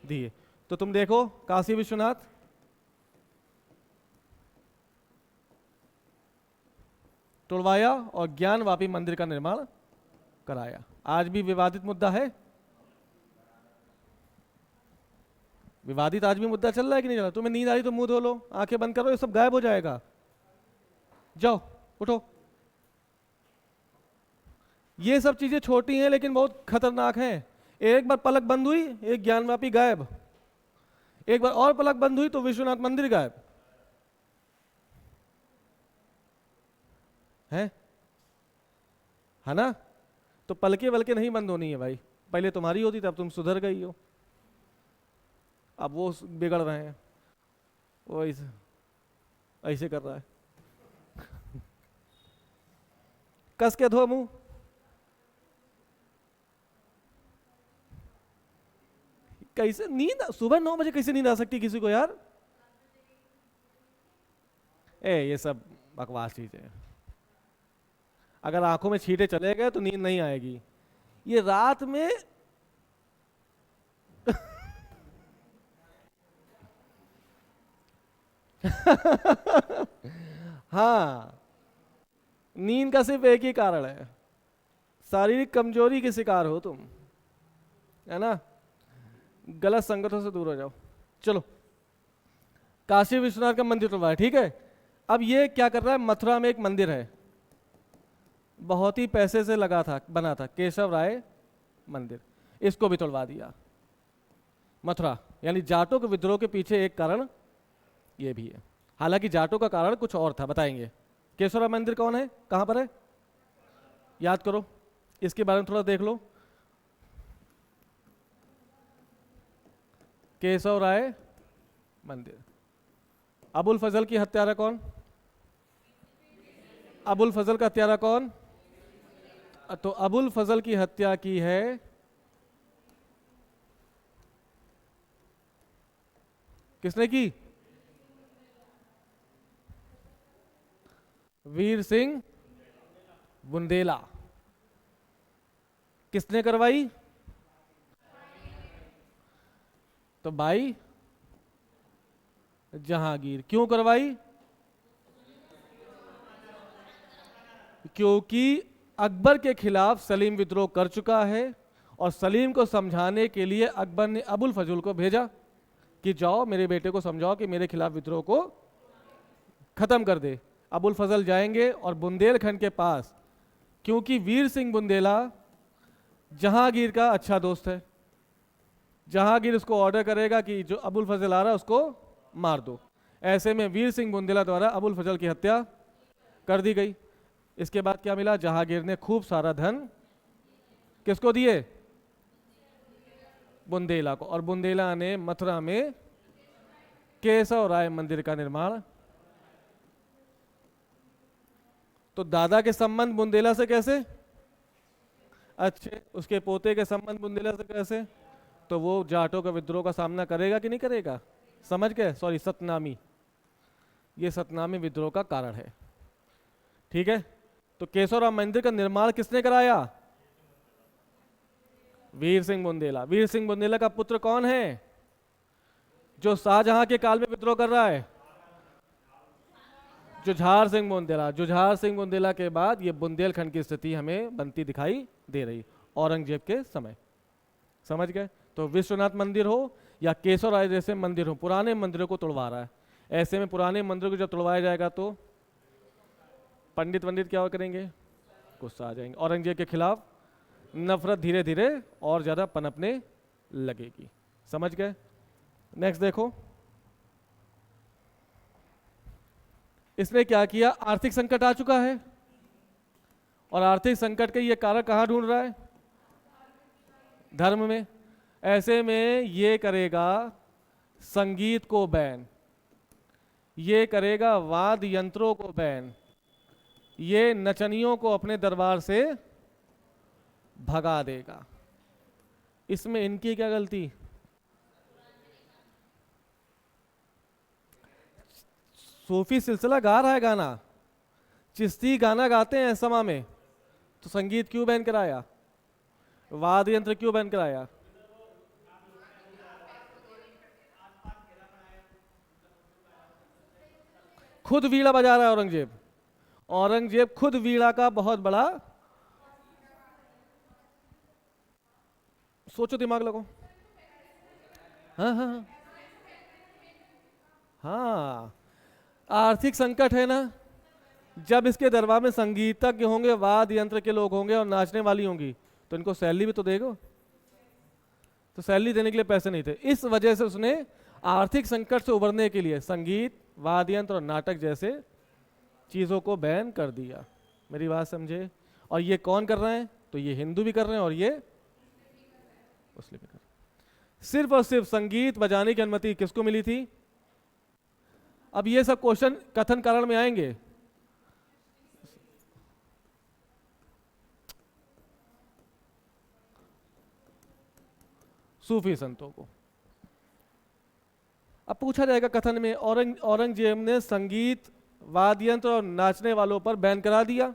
A: दिए। तो तुम देखो, काशी विश्वनाथ तोड़वाया और ज्ञानवापी मंदिर का निर्माण कराया। आज भी विवादित मुद्दा है, विवादित आज भी मुद्दा चल रहा है कि नहीं चल रहा? तुम्हें नींद आ रही तो मुंह धो लो, आंखें बंद करो, ये सब गायब हो जाएगा। जाओ उठो। ये सब चीजें छोटी हैं लेकिन बहुत खतरनाक हैं। एक बार पलक बंद हुई, एक ज्ञानवापी गायब, एक बार और पलक बंद हुई तो विश्वनाथ मंदिर गायब है ना? तो पलके वलके नहीं बंद होनी है भाई, पहले तुम्हारी होती तब तुम सुधर गई हो, अब वो बिगड़ रहे हैं, वो ऐसे कर रहा है। कस के धो मुंह। कैसे नींद, सुबह 9 बजे कैसे नींद आ सकती किसी को यार? ये सब बकवास चीजें। अगर आंखों में छींटे चले गए तो नींद नहीं आएगी। ये रात में हाँ, नींद का सिर्फ एक ही कारण है, शारीरिक कमजोरी के शिकार हो तुम, है ना? गलत संगतों से दूर हो जाओ। चलो, काशी विश्वनाथ का मंदिर तोड़वाया, ठीक है। अब ये क्या कर रहा है, मथुरा में एक मंदिर है, बहुत ही पैसे से लगा था, बना था, केशव राय मंदिर, इसको भी तोड़वा दिया। मथुरा यानी जाटों के विद्रोह के पीछे एक कारण ये भी है, हालांकि जाटों का कारण कुछ और था, बताएंगे। केशव राय मंदिर कौन है, कहां पर है, याद करो, इसके बारे में थोड़ा देख लो। केशव राय मंदिर। अबुल फजल की हत्यारा कौन? अबुल फजल का हत्यारा कौन? तो अबुल फजल की हत्या की है किसने की? वीर सिंह बुंदेला। किसने करवाई? तो भाई जहांगीर। क्यों करवाई? क्योंकि अकबर के खिलाफ सलीम विद्रोह कर चुका है और सलीम को समझाने के लिए अकबर ने अबुल फजल को भेजा कि जाओ मेरे बेटे को समझाओ कि मेरे खिलाफ विद्रोह को खत्म कर दे। अबुल फजल जाएंगे और बुंदेलखंड के पास, क्योंकि वीर सिंह बुंदेला जहांगीर का अच्छा दोस्त है, जहांगीर उसको ऑर्डर करेगा कि जो अबुल फजल आ रहा है उसको मार दो। ऐसे में वीर सिंह बुंदेला द्वारा अबुल फजल की हत्या कर दी गई। इसके बाद क्या मिला? जहांगीर ने खूब सारा धन किसको दिए? बुंदेला को। और बुंदेला ने मथुरा में केशव राय मंदिर का निर्माण। तो दादा के संबंध बुंदेला से कैसे अच्छे, उसके पोते के संबंध बुंदेला से कैसे? तो वो जाटों का विद्रोह का सामना करेगा कि नहीं करेगा? समझ गए? सॉरी, सतनामी। ये सतनामी विद्रोह का कारण है। ठीक है। तो केशवराम मंदिर का निर्माण किसने कराया? वीर सिंह बुंदेला। वीर सिंह बुंदेला का पुत्र कौन है जो शाहजहां के काल में विद्रोह कर रहा है? जुझार सिंह बुंदेला। जुझार सिंह बुंदेला के बाद ये बुंदेलखंड की स्थिति हमें बनती दिखाई दे रही औरंगजेब के समय। समझ गए? तो विश्वनाथ मंदिर हो या केशव राय जैसे मंदिर हो, पुराने मंदिरों को तोड़वा रहा है। ऐसे में पुराने मंदिरों को जब तोड़वाया जाएगा तो पंडित क्या करेंगे? गुस्सा आ जाएंगे। औरंगजेब के खिलाफ नफरत धीरे धीरे और ज्यादा पनपने लगेगी। समझ गए? नेक्स्ट देखो, इसने क्या किया? आर्थिक संकट आ चुका है और आर्थिक संकट के ये कारण कहां ढूंढ रहा है? धर्म में। ऐसे में ये करेगा संगीत को बैन, ये करेगा वाद्य यंत्रों को बैन, ये नचनियों को अपने दरबार से भगा देगा। इसमें इनकी क्या गलती? सूफी सिलसिला गा रहा है गाना, चिश्ती गाना गाते हैं समा में, तो संगीत क्यों बैन कराया? वाद्य यंत्र क्यों बैन कराया? खुद वीणा बजा रहा है औरंगजेब। औरंगजेब खुद वीणा का बहुत बड़ा, सोचो, दिमाग लगो। हाँ हाँ हाँ हाँ, आर्थिक संकट है ना। जब इसके दरबार में संगीतज्ञ होंगे, वाद्य यंत्र के लोग होंगे और नाचने वाली होंगी, तो इनको सैलरी भी तो देगा। तो सैलरी देने के लिए पैसे नहीं थे, इस वजह से उसने आर्थिक संकट से उबरने के लिए संगीत, वाद्य यंत्र और नाटक जैसे चीज़ों को बैन कर दिया। मेरी बात समझे? और ये कौन कर रहे हैं? तो ये हिंदू भी कर रहे हैं और ये मुस्लिम भी कर रहे हैं। सिर्फ और सिर्फ संगीत बजाने की अनुमति किसको मिली थी? अब ये सब क्वेश्चन कथन कारण में आएंगे। सूफी संतों को अब पूछा जाएगा कथन में, औरंगजेब ने संगीत, वाद्य यंत्र और नाचने वालों पर बैन करा दिया।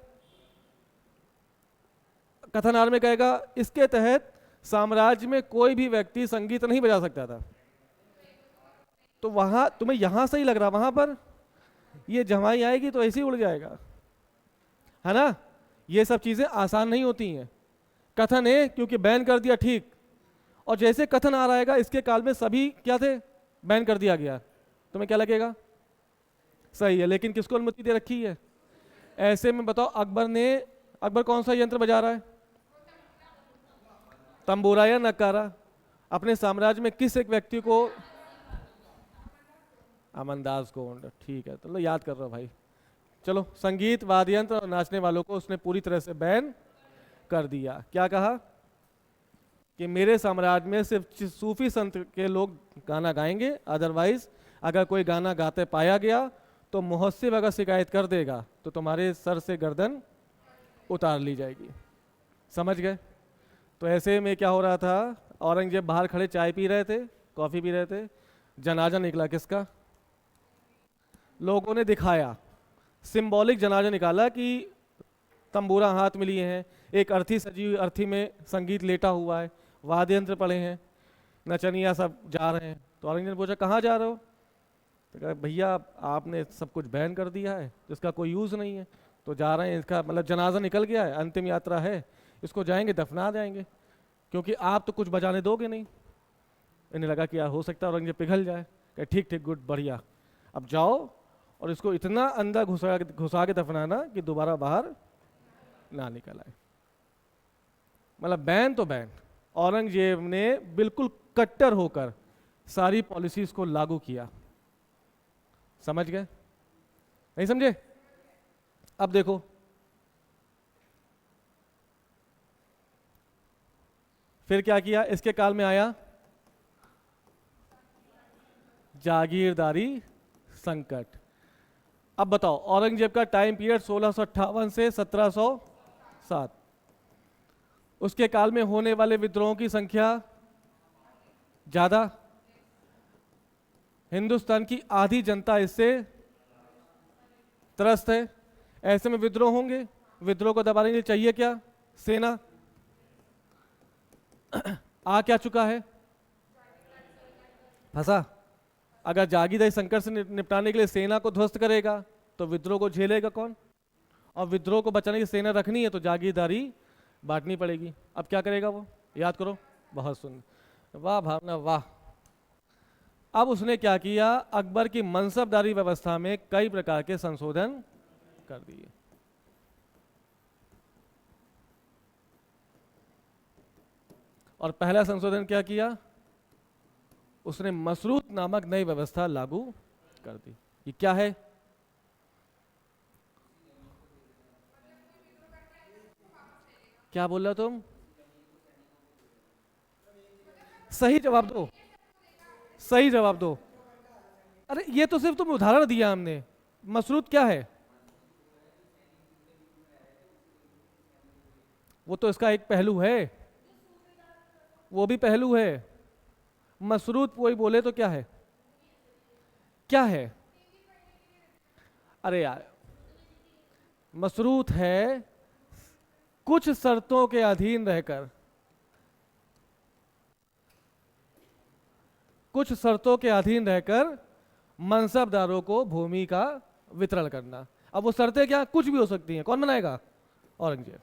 A: कथनार में कहेगा इसके तहत साम्राज्य में कोई भी व्यक्ति संगीत नहीं बजा सकता था। तो वहां तुम्हें यहां सही लग रहा, वहां पर ये जमाई आएगी तो ऐसे ही उड़ जाएगा, है ना। ये सब चीजें आसान नहीं होती हैं। कथन है क्योंकि बैन कर दिया, ठीक। और जैसे कथन आ रहेगा इसके काल में सभी क्या थे? बैन कर दिया गया। तुम्हें क्या लगेगा? सही है। लेकिन किसको अनुमति दे रखी है? ऐसे में बताओ, अकबर कौन सा यंत्र बजा रहा है? तंबूरा या नकारा? अपने साम्राज्य में किस एक व्यक्ति को? अमनदास गोंड। ठीक है, तो याद कर रहा भाई। चलो, संगीत, वाद्य यंत्र और नाचने वालों को उसने पूरी तरह से बैन कर दिया। क्या कहा कि मेरे साम्राज्य में सिर्फ सूफी संत के लोग गाना गाएंगे, अदरवाइज अगर कोई गाना गाते पाया गया तो मुहस्सिब अगर शिकायत कर देगा तो तुम्हारे सर से गर्दन उतार ली जाएगी। समझ गए? तो ऐसे में क्या हो रहा था, औरंगजेब बाहर खड़े चाय पी रहे थे, कॉफ़ी पी रहे थे, जनाजा निकला किसका? लोगों ने दिखाया, सिंबॉलिक जनाजा निकाला कि तंबूरा हाथ में लिए हैं, एक अर्थी सजी हुई, अर्थी में संगीत लेटा हुआ है, वाद्य यंत्र पड़े हैं, नचनिया सब जा रहे हैं। तो औरंगजेब ने पूछा कहाँ जा रहे हो? तो कहा भैया आपने सब कुछ बैन कर दिया है, जिसका कोई यूज़ नहीं है, तो जा रहे हैं, इसका मतलब जनाजा निकल गया है, अंतिम यात्रा है, इसको जाएंगे दफना जाएंगे, क्योंकि आप तो कुछ बजाने दोगे नहीं। इन्हें लगा कि यार हो सकता है औरंगजेब पिघल जाए। कहे ठीक ठीक गुड बढ़िया, अब जाओ और इसको इतना अंदर घुसा के दफनाना कि दोबारा बाहर ना निकल आए। मतलब बैन तो बैन, औरंगजेब ने बिल्कुल कट्टर होकर सारी पॉलिसीज को लागू किया। समझ गए? नहीं समझे? अब देखो, फिर क्या किया, इसके काल में आया जागीरदारी संकट। अब बताओ, औरंगजेब का टाइम पीरियड 1658 से 1707, उसके काल में होने वाले विद्रोहों की संख्या ज्यादा, हिंदुस्तान की आधी जनता इससे त्रस्त है। ऐसे में विद्रोह होंगे, विद्रोह को दबाने के लिए चाहिए क्या? सेना। आ क्या चुका है? फंसा। अगर जागीरदारी संकट से निपटाने के लिए सेना को ध्वस्त करेगा तो विद्रोह को झेलेगा कौन? और विद्रोह को बचाने की सेना रखनी है तो जागीरदारी बांटनी पड़ेगी। अब क्या करेगा वो? याद करो, बहुत सुंदर, वाह भावना वाह। अब उसने क्या किया, अकबर की मनसबदारी व्यवस्था में कई प्रकार के संशोधन कर दिए। और पहला संशोधन क्या किया, उसने मसरूत नामक नई व्यवस्था लागू कर दी। ये क्या है? क्या बोल रहे तुम? सही जवाब दो, सही जवाब दो। अरे ये तो सिर्फ तुम उदाहरण दिया हमने, मसरूत क्या है? वो तो इसका एक पहलू है, वो भी पहलू है। मसरूत कोई बोले तो क्या है? क्या है? अरे यार, मसरूत है कुछ शर्तों के अधीन रहकर, कुछ शर्तों के अधीन रहकर मनसबदारों को भूमि का वितरण करना। अब वो शर्तें क्या? कुछ भी हो सकती हैं। कौन बनाएगा? औरंगजेब।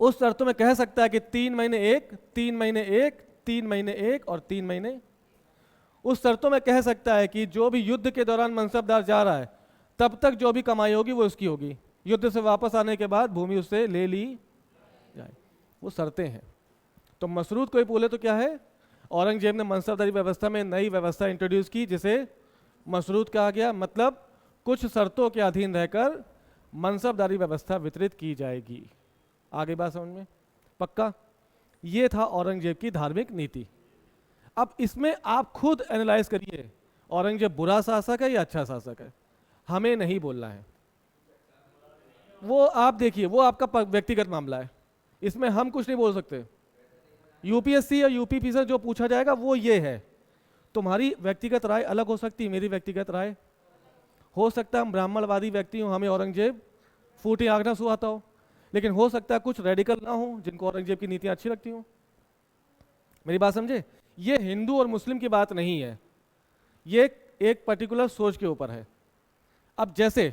A: उस शर्तों में कह सकता है कि 3 महीने एक, 3 महीने एक, 3 महीने एक और 3 महीने। उस शर्तों में कह सकता है कि जो भी युद्ध के दौरान मनसबदार जा रहा है तब तक जो भी कमाई होगी वो उसकी होगी, युद्ध से वापस आने के बाद भूमि उससे ले ली जाए। वो शर्तें हैं। तो मसरूत कोई बोले तो क्या है? औरंगजेब ने मनसबदारी व्यवस्था में नई व्यवस्था इंट्रोड्यूस की जिसे मसरूत कहा गया। मतलब कुछ शर्तों के अधीन रहकर मनसबदारी व्यवस्था वितरित की जाएगी। आगे बात समझ में? पक्का? ये था औरंगजेब की धार्मिक नीति। अब इसमें आप खुद एनालाइज करिए, औरंगजेब बुरा शासक है या अच्छा शासक है? हमें नहीं बोलना है, वो आप देखिए, वो आपका व्यक्तिगत मामला है, इसमें हम कुछ नहीं बोल सकते। यूपीएससी या यूपीपी से जो पूछा जाएगा वो ये है। तुम्हारी व्यक्तिगत राय अलग हो सकती है, मेरी व्यक्तिगत राय हो सकता है हम ब्राह्मणवादी व्यक्ति हूँ, हमें औरंगजेब फूटी आंख ना सुहाता हो, लेकिन हो सकता है कुछ रेडिकल ना हो जिनको औरंगजेब की नीतियाँ अच्छी लगती हो। मेरी बात समझे? ये हिंदू और मुस्लिम की बात नहीं है, ये एक पर्टिकुलर सोच के ऊपर है। अब जैसे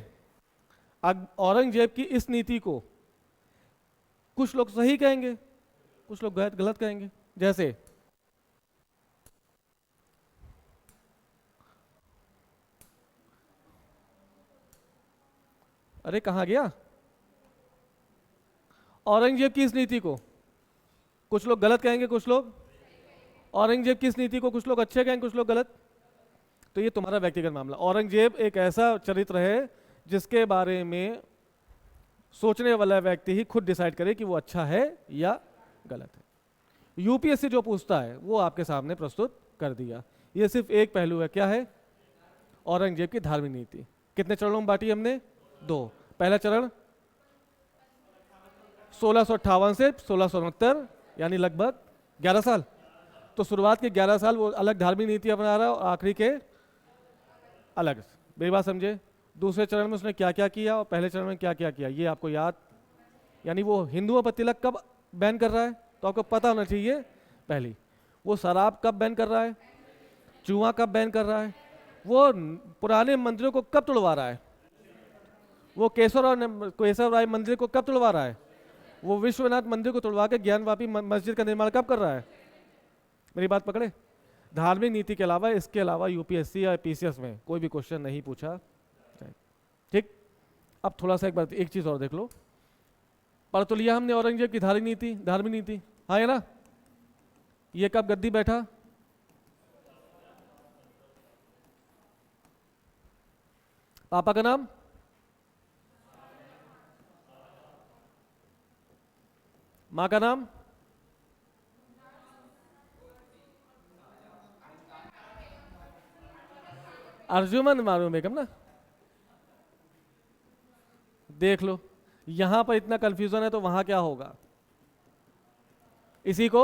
A: औरंगजेब की इस नीति को कुछ लोग सही कहेंगे, कुछ लोग गलत कहेंगे। जैसे अरे कहाँ गया? औरंगजेब की इस नीति को कुछ लोग गलत कहेंगे, कुछ लोग औरंगजेब की इस नीति को कुछ लोग अच्छे कहेंगे, कुछ लोग गलत। तो ये तुम्हारा व्यक्तिगत मामला। औरंगजेब एक ऐसा चरित्र है जिसके बारे में सोचने वाला व्यक्ति ही खुद डिसाइड करे कि वो अच्छा है या गलत है। यूपीएससी जो पूछता है वो आपके सामने प्रस्तुत कर दिया। ये सिर्फ एक पहलू है। क्या है? औरंगजेब की धार्मिक नीति। कितने चरणों में बांटी हमने? 2। पहला चरण 1658 से 1669, यानी लगभग 11 साल। तो शुरुआत के 11 साल वो अलग धार्मिक नीति अपना रहा है और आखिरी के अलग। मेरी बात समझे? दूसरे चरण में उसने क्या क्या किया और पहले चरण में क्या क्या किया, ये आपको याद। यानी वो हिंदुओं पर तिलक कब बैन कर रहा है, तो आपको पता होना चाहिए। पहली, वो शराब कब बैन कर रहा है, जुआ कब बैन कर रहा है, वो पुराने मंदिरों को कब तुड़वा रहा है, वो केशव राय मंदिर को कब तुड़वा रहा है, वो विश्वनाथ मंदिर को तुड़वा के ज्ञानवापी मस्जिद का निर्माण कब कर रहा है। मेरी बात पकड़े? धार्मिक नीति के अलावा, इसके अलावा यूपीएससी या पीसीएस में कोई भी क्वेश्चन नहीं पूछा। ठीक, अब थोड़ा सा एक चीज और देख लो। पढ़ तो लिया हमने औरंगजेब की धार्मिक नीति, हाँ है ना। ये कब गद्दी बैठा? पापा का नाम? माँ का नाम? अर्जुमन मालूम बेगम ना। देख लो, यहां पर इतना कंफ्यूजन है तो वहां क्या होगा? इसी को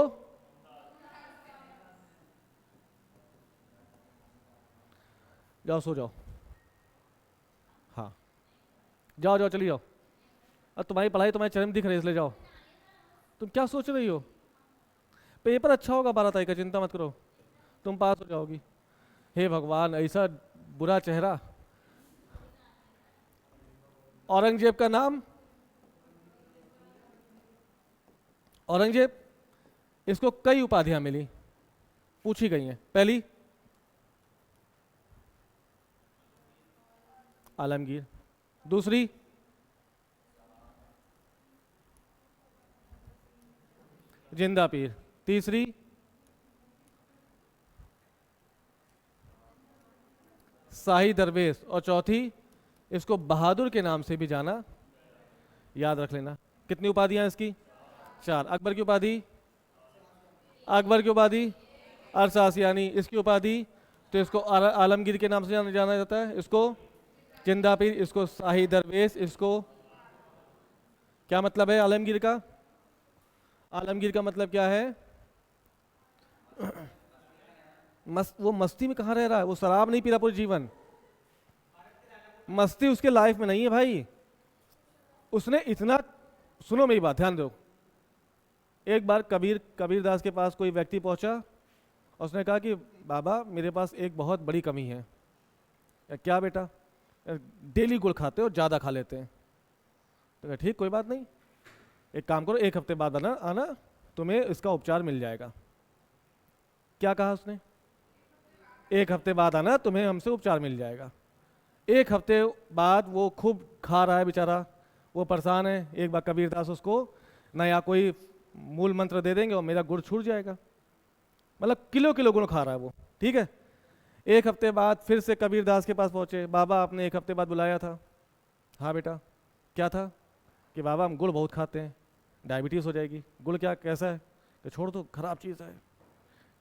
A: जाओ सो जाओ, हाँ जाओ जाओ चली जाओ। अब तुम्हारी पढ़ाई तुम्हारे चरम दिख रही है इसलिए जाओ। तुम क्या सोच रही हो? पेपर अच्छा होगा 12 तारीख का, चिंता मत करो, तुम पास हो जाओगी। हे भगवान, ऐसा बुरा चेहरा। औरंगजेब का नाम? औरंगजेब, इसको कई उपाधियां मिली, पूछी गई हैं। पहली आलमगीर, दूसरी जिंदा पीर, तीसरी शाही दरवेश और चौथी इसको बहादुर के नाम से भी जाना। याद रख लेना। कितनी उपाधियां इसकी? 4। अकबर की उपाधि? अकबर की उपाधि अरसासियानी। इसकी उपाधि तो इसको आलमगीर के नाम से जाना जाता है, इसको जिंदा पीर, इसको शाही दरवेश। इसको क्या मतलब है आलमगीर का? आलमगीर का मतलब क्या है? वो मस्ती में कहाँ रह रहा है, वो शराब नहीं पी रहा पूरे जीवन। मस्ती उसके लाइफ में नहीं है भाई। उसने इतना, सुनो मेरी बात, ध्यान दो। एक बार कबीरदास के पास कोई व्यक्ति पहुंचा, उसने कहा कि बाबा मेरे पास एक बहुत बड़ी कमी है। क्या बेटा? डेली गुड़ खाते हो, ज़्यादा खा लेते हैं। तो कहा ठीक, कोई बात नहीं, एक काम करो, 1 हफ्ते बाद आना, तुम्हें इसका उपचार मिल जाएगा। क्या कहा उसने? 1 हफ्ते बाद आना, तुम्हें हमसे उपचार मिल जाएगा। 1 हफ्ते बाद वो खूब खा रहा है बेचारा, वो परेशान है। एक बार कबीरदास उसको नया कोई मूल मंत्र दे देंगे और मेरा गुड़ छूट जाएगा। मतलब किलो किलो गुड़ खा रहा है वो, ठीक है। 1 हफ्ते बाद फिर से कबीरदास के पास पहुंचे। बाबा आपने 1 हफ्ते बाद बुलाया था। हाँ बेटा, क्या था? कि बाबा हम गुड़ बहुत खाते हैं, डायबिटीज़ हो जाएगी। गुड़ क्या, कैसा है? कि छोड़ दो, खराब चीज़ है,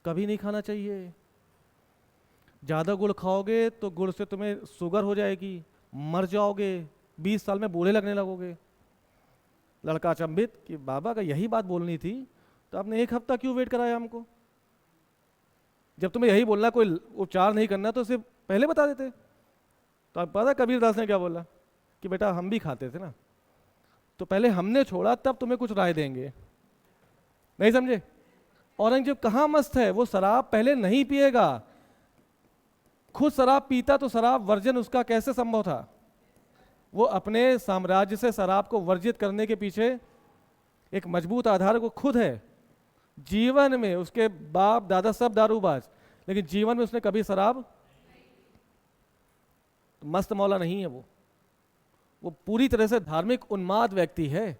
A: कभी नहीं खाना चाहिए। ज़्यादा गुड़ खाओगे तो गुड़ से तुम्हें शुगर हो जाएगी, मर जाओगे, 20 साल में बूढ़े लगने लगोगे। लड़का अचंभित कि बाबा का यही बात बोलनी थी तो आपने 1 हफ्ता क्यों वेट कराया हमको? जब तुम्हें यही बोलना, कोई उपचार नहीं करना, तो सिर्फ पहले बता देते। तो आप पता कबीरदास ने क्या बोला? कि बेटा हम भी खाते थे ना, तो पहले हमने छोड़ा, तब तुम्हें कुछ राय देंगे। नहीं समझे? औरंगजेब कहाँ मस्त है, वो शराब पहले नहीं पिएगा। खुद शराब पीता तो शराब वर्जन उसका कैसे संभव था? वो अपने साम्राज्य से शराब को वर्जित करने के पीछे एक मजबूत आधार को खुद है। जीवन में उसके बाप दादा सब दारूबाज, लेकिन जीवन में उसने कभी शराब, मस्त मौला नहीं है वो पूरी तरह से धार्मिक उन्माद व्यक्ति है।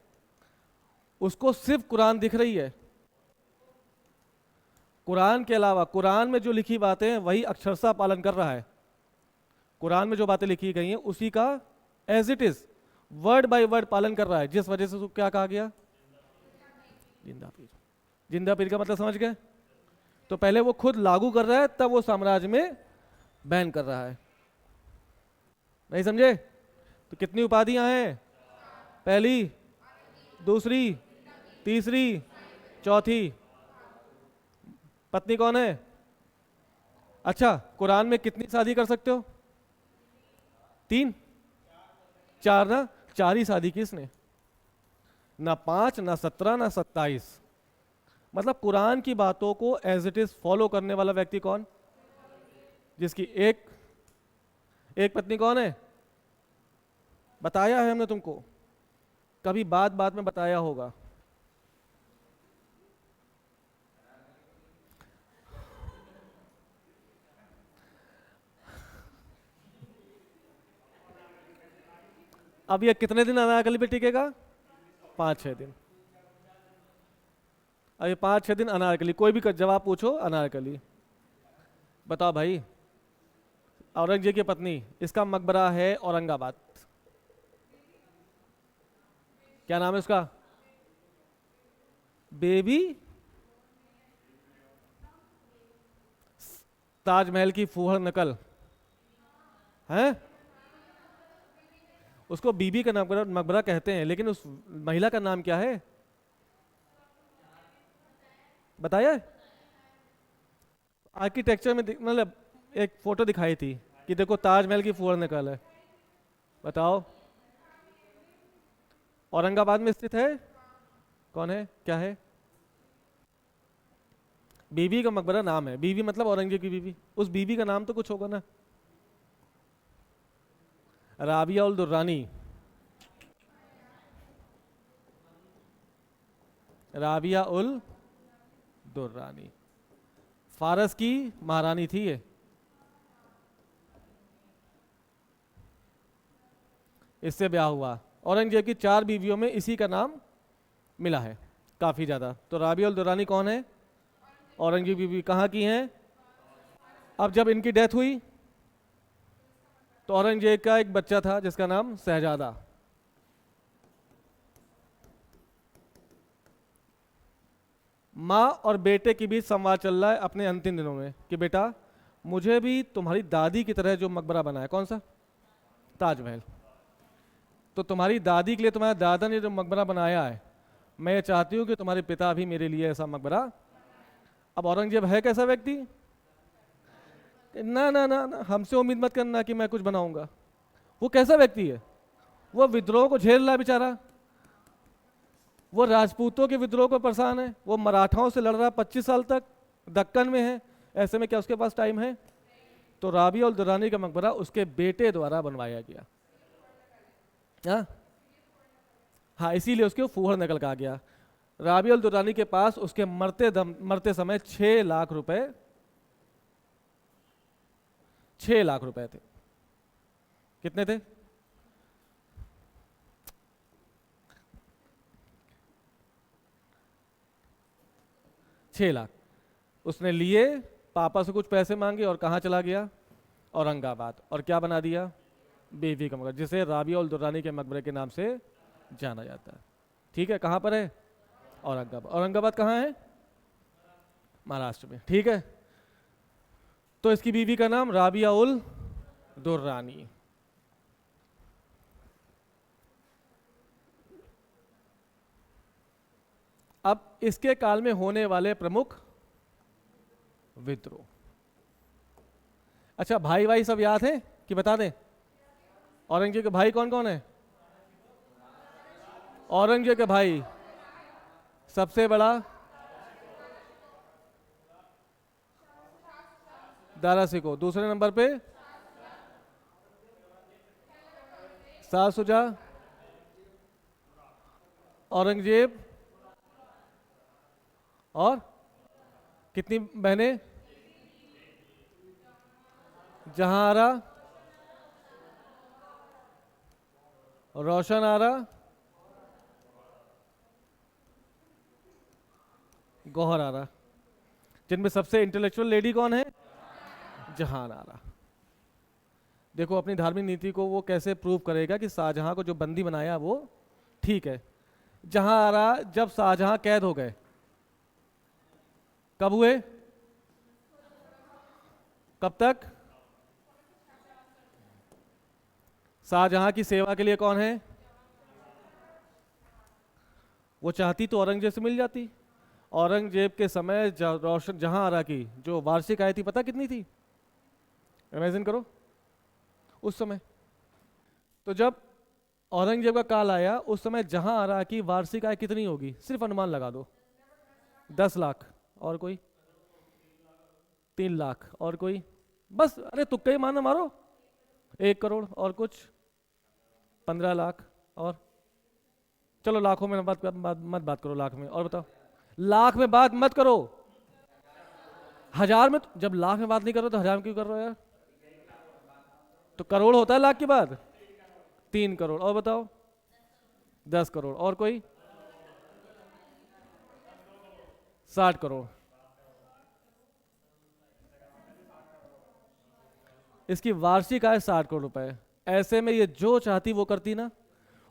A: उसको सिर्फ कुरान दिख रही है। कुरान के अलावा, कुरान में जो लिखी बातें हैं वही अक्षरशः पालन कर रहा है। कुरान में जो बातें लिखी गई हैं उसी का as it is, word by word पालन कर रहा है। जिस वजह से उसको क्या कहा गया? जिंदा पीर। जिंदा पीर का मतलब समझ गए? तो पहले वो खुद लागू कर रहा है, तब वो साम्राज्य में बैन कर रहा है। नहीं समझे? तो कितनी उपाधियां हैं? पहली, दूसरी, तीसरी, चौथी। पत्नी कौन है? अच्छा, कुरान में कितनी शादी कर सकते हो? 3, 4 ना? 4 ही शादी की इसने, ना 5, ना 17, ना 27। मतलब कुरान की बातों को एज इट इज फॉलो करने वाला व्यक्ति कौन? जिसकी एक पत्नी कौन है? बताया है हमने तुमको, कभी बात बात में बताया होगा। अब ये कितने दिन अनारकली पे टिकेगा? 5-6 दिन। अब ये 5-6 दिन अनारकली, कोई भी जवाब पूछो अनारकली। बताओ भाई, औरंगजेब की पत्नी, इसका मकबरा है औरंगाबाद। क्या नाम है उसका? बेबी, ताजमहल की फूहड़ नकल है। उसको बीबी का मकबरा कहते हैं, लेकिन उस महिला का नाम क्या है बताया? आर्किटेक्चर में मतलब एक फोटो दिखाई थी कि देखो ताजमहल की फूहड़ नकल है। बताओ, औरंगाबाद में स्थित है। कौन है, क्या है? बीबी का मकबरा नाम है, बीबी मतलब औरंगजेब की बीबी। उस बीबी का नाम तो कुछ होगा ना? राबिया उल दुर्रानी। राबिया उल दुर्रानी फारस की महारानी थी ये। इससे ब्याह हुआ। औरंगजेब की 4 बीवियों में इसी का नाम मिला है काफी ज्यादा। तो राबिया उल दुर्रानी कौन है? औरंगजेब की बीवी। कहाँ की हैं? अब जब इनकी डेथ हुई तो औरंगजेब का एक बच्चा था जिसका नाम शहजादा। माँ और बेटे के बीच संवाद चल रहा है अपने अंतिम दिनों में कि बेटा, मुझे भी तुम्हारी दादी की तरह जो मकबरा बना है, कौन सा? ताजमहल। तो तुम्हारी दादी के लिए तुम्हारे दादा ने जो मकबरा बनाया है, मैं ये चाहती हूँ कि तुम्हारे पिता भी मेरे लिए ऐसा मकबरा। अब औरंगजेब है कैसा व्यक्ति? ना ना ना ना, हमसे उम्मीद मत करना कि मैं कुछ बनाऊंगा। वो कैसा व्यक्ति है? वो विद्रोह को झेल रहा है बेचारा। वो राजपूतों के विद्रोह को परेशान है, वो मराठाओं से लड़ रहा 25 साल तक, दक्कन में है। ऐसे में क्या उसके पास टाइम है? तो राबिया उल दुर्रानी का मकबरा उसके बेटे द्वारा बनवाया गया। हाँ हाँ, इसीलिए उसके फूहड़ नकल कहा गया। राबिया उल दुर्रानी के पास उसके मरते समय 6 लाख रुपए 6 लाख रुपए थे। कितने थे? 6 लाख उसने लिए, पापा से कुछ पैसे मांगे और कहाँ चला गया? औरंगाबाद। और क्या बना दिया? बीवी का मकबरा, जिसे राबिया उल दुर्रानी के मकबरे के नाम से जाना जाता है। ठीक है, कहाँ पर है? औरंगाबाद। औरंगाबाद कहाँ है? महाराष्ट्र में। ठीक है, तो इसकी बीवी का नाम राबिया उल दुर्रानी। अब इसके काल में होने वाले प्रमुख विद्रोह। अच्छा, भाई भाई सब याद है कि बता दें? औरंगजेब के भाई कौन कौन है? औरंगजेब के भाई सबसे बड़ा दारा सिको, दूसरे नंबर पे शाह सुजा, औरंगजेब, और कितनी बहनें? जहां आरा, रोशन आरा, गौहर आरा। जिनमें सबसे इंटेलेक्चुअल लेडी कौन है? जहान आरा। देखो अपनी धार्मिक नीति को वो कैसे प्रूव करेगा कि शाहजहां को जो बंदी बनाया वो ठीक है। जहां आरा जब शाहजहां कैद हो गए, कब हुए? कब तक? शाहजहां की सेवा के लिए कौन है? वो चाहती तो औरंगजेब से मिल जाती। औरंगजेब के समय रोशन जहां आरा की जो वार्षिक आय थी पता कितनी थी? इमेजिन करो उस समय। तो जब औरंगजेब का काल आया उस समय जहां आरा की वार्षिक आय कितनी होगी? सिर्फ अनुमान लगा दो। 10 लाख। और कोई? 3 लाख। और कोई? बस अरे तुक्का ही मानो मारो। 1 करोड़। और कुछ? 15 लाख। और चलो लाखों में मत बात करो, लाख में। और बताओ। लाख में बात मत करो। हजार में जब लाख में बात नहीं कर रहे तो हजार में क्यों कर रहे हो यार? तो करोड़ होता है लाख के बाद। 3 करोड़। और बताओ। 10 करोड़। और कोई? 60 करोड़। इसकी वार्षिक आय 60 करोड़ रुपए। ऐसे में ये जो चाहती वो करती ना।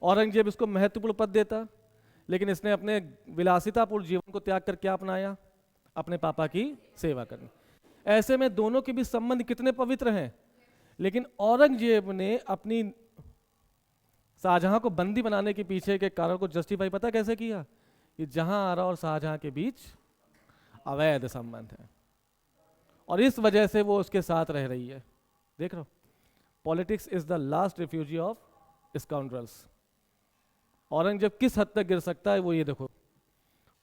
A: औरंगजेब इसको महत्वपूर्ण पद देता, लेकिन इसने अपने विलासितापूर्ण जीवन को त्याग कर क्या अपनाया? अपने पापा की सेवा करनी। ऐसे में दोनों के बीच संबंध कितने पवित्र हैं। लेकिन औरंगजेब ने अपनी शाहजहां को बंदी बनाने के पीछे के कारण को जस्टिफाई पता कैसे किया? कि जहां आरा और शाहजहां के बीच अवैध संबंध है और इस वजह से वो उसके साथ रह रही है। देख रहे हो, politics is the last refugee of scoundrels. Aurangzeb किस हद तक गिर सकता है वो ये देखो।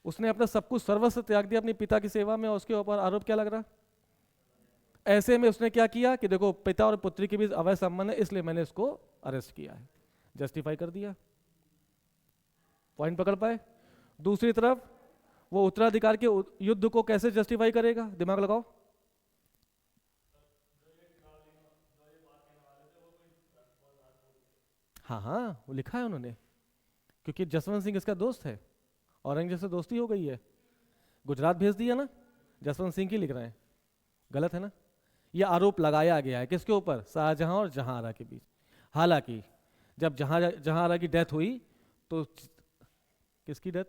A: उसने अपना सब कुछ सर्वस्व त्याग दिया अपने पिता की सेवा में और उसके ऊपर आरोप क्या लग रहा? ऐसे में उसने क्या किया कि देखो पिता और पुत्री के बीच अवैध संबंध है इसलिए मैंने इसको अरेस्ट किया है। जस्टिफाई कर दिया। पॉइंट पकड़ पाए? दूसरी तरफ वो उत्तराधिकार के युद्ध को कैसे जस्टिफाई करेगा? दिमाग लगाओ। हाँ हाँ वो लिखा है उन्होंने, क्योंकि जसवंत सिंह इसका दोस्त है। औरंगजेब से दोस्ती हो गई है, गुजरात भेज दिया ना। जसवंत सिंह की लिख रहे हैं, गलत है ना। ये आरोप लगाया गया है किसके ऊपर? शाहजहां और जहांआरा के बीच। हालांकि जब जहांआरा की डेथ हुई तो किसकी डेथ?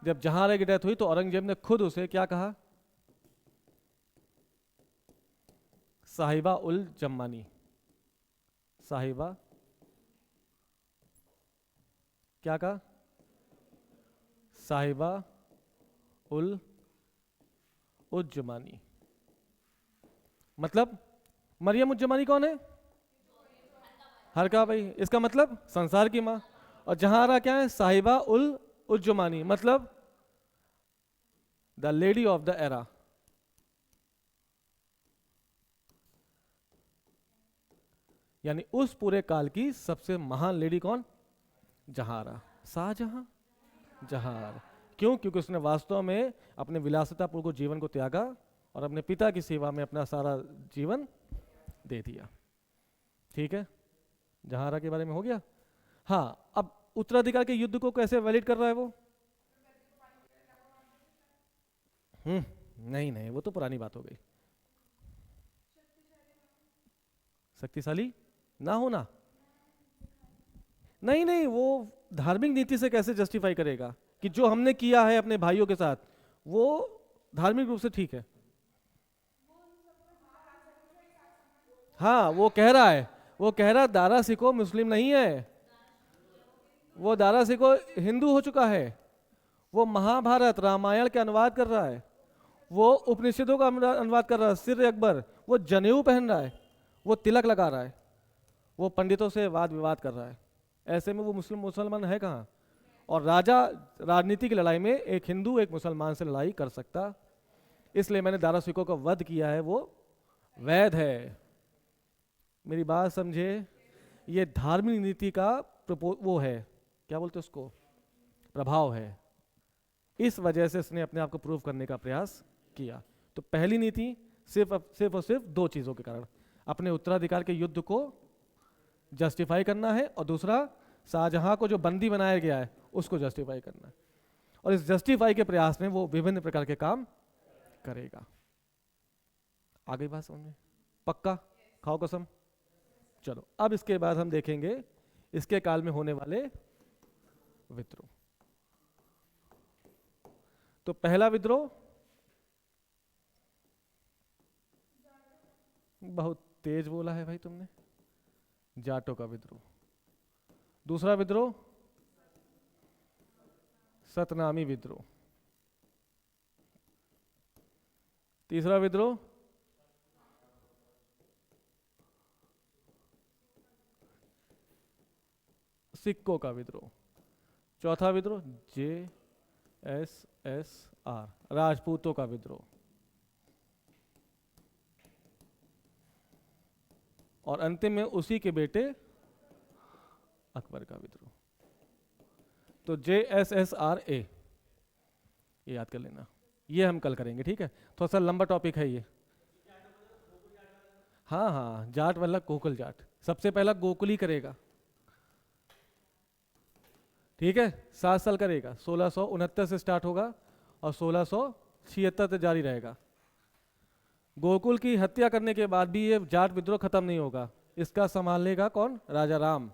A: जब जहांआरा की डेथ हुई तो औरंगजेब ने खुद उसे क्या कहा? साहिबा उल जम्मानी। साहिबा क्या कहा? साहिबा उल उज्जमानी। मतलब मरियम उज्जमानी कौन है? हर का भाई। इसका मतलब संसार की माँ। और जहांआरा क्या है? साहिबा उल उज्जमानी, मतलब the lady of the era. यानी उस पूरे काल की सबसे महान लेडी कौन? जहांआरा। शाहजहां? जहांआरा। क्यों? क्योंकि उसने वास्तव में अपने विलासितापूर्ण जीवन को त्यागा और अपने पिता की सेवा में अपना सारा जीवन दे दिया। ठीक है, जहांआरा के बारे में हो गया। हाँ, अब उत्तराधिकार के युद्ध को कैसे वैलिड कर रहा है वो? नहीं नहीं, वो तो पुरानी बात हो गई। शक्तिशाली ना होना? नहीं नहीं, वो धार्मिक नीति से कैसे जस्टिफाई करेगा कि जो हमने किया है अपने भाइयों के साथ वो धार्मिक रूप से ठीक है? हाँ वो कह रहा दारा सिको मुस्लिम नहीं है, वो दारा सिको हिंदू हो चुका है। वो महाभारत रामायण के अनुवाद कर रहा है, वो उपनिषदों का अनुवाद कर रहा है। सिर अकबर वो जनेऊ पहन रहा है, वो तिलक लगा रहा है, वो पंडितों से वाद विवाद कर रहा है। ऐसे में वो मुसलमान है कहाँ? और राजा राजनीति की लड़ाई में एक हिंदू एक मुसलमान से लड़ाई कर सकता, इसलिए मैंने दारा सिको का वध किया है, वो वैध है। मेरी बात समझे? ये धार्मिक नीति का वो है, क्या बोलते उसको, प्रभाव है। इस वजह से इसने अपने आप को प्रूव करने का प्रयास किया। तो पहली नीति सिर्फ और सिर्फ दो चीजों के कारण, अपने उत्तराधिकार के युद्ध को जस्टिफाई करना है और दूसरा शाहजहां को जो बंदी बनाया गया है उसको जस्टिफाई करना है। और इस जस्टिफाई के प्रयास में वो विभिन्न प्रकार के काम करेगा। आगे बात समझ में? पक्का? खाओ कसम। चलो अब इसके बाद हम देखेंगे इसके काल में होने वाले विद्रोह। तो पहला विद्रोह बहुत तेज बोला है भाई तुमने। जाटों का विद्रोह। दूसरा विद्रोह सतनामी विद्रोह। तीसरा विद्रोह सिक्कों का विद्रोह। चौथा विद्रोह JSSR राजपूतों का विद्रोह। और अंतिम में उसी के बेटे अकबर का विद्रोह। तो JSSRA ये याद कर लेना, ये हम कल करेंगे, ठीक है। थोड़ा सा लंबा टॉपिक है ये। हाँ हाँ, जाट वाला गोकुल जाट सबसे पहला गोकुल ही करेगा, ठीक है। 7 साल करेगा, 1669 से स्टार्ट होगा और 1676 तक जारी रहेगा। गोकुल की हत्या करने के बाद भी ये जाट विद्रोह खत्म नहीं होगा। इसका संभालेगा कौन? राजा राम।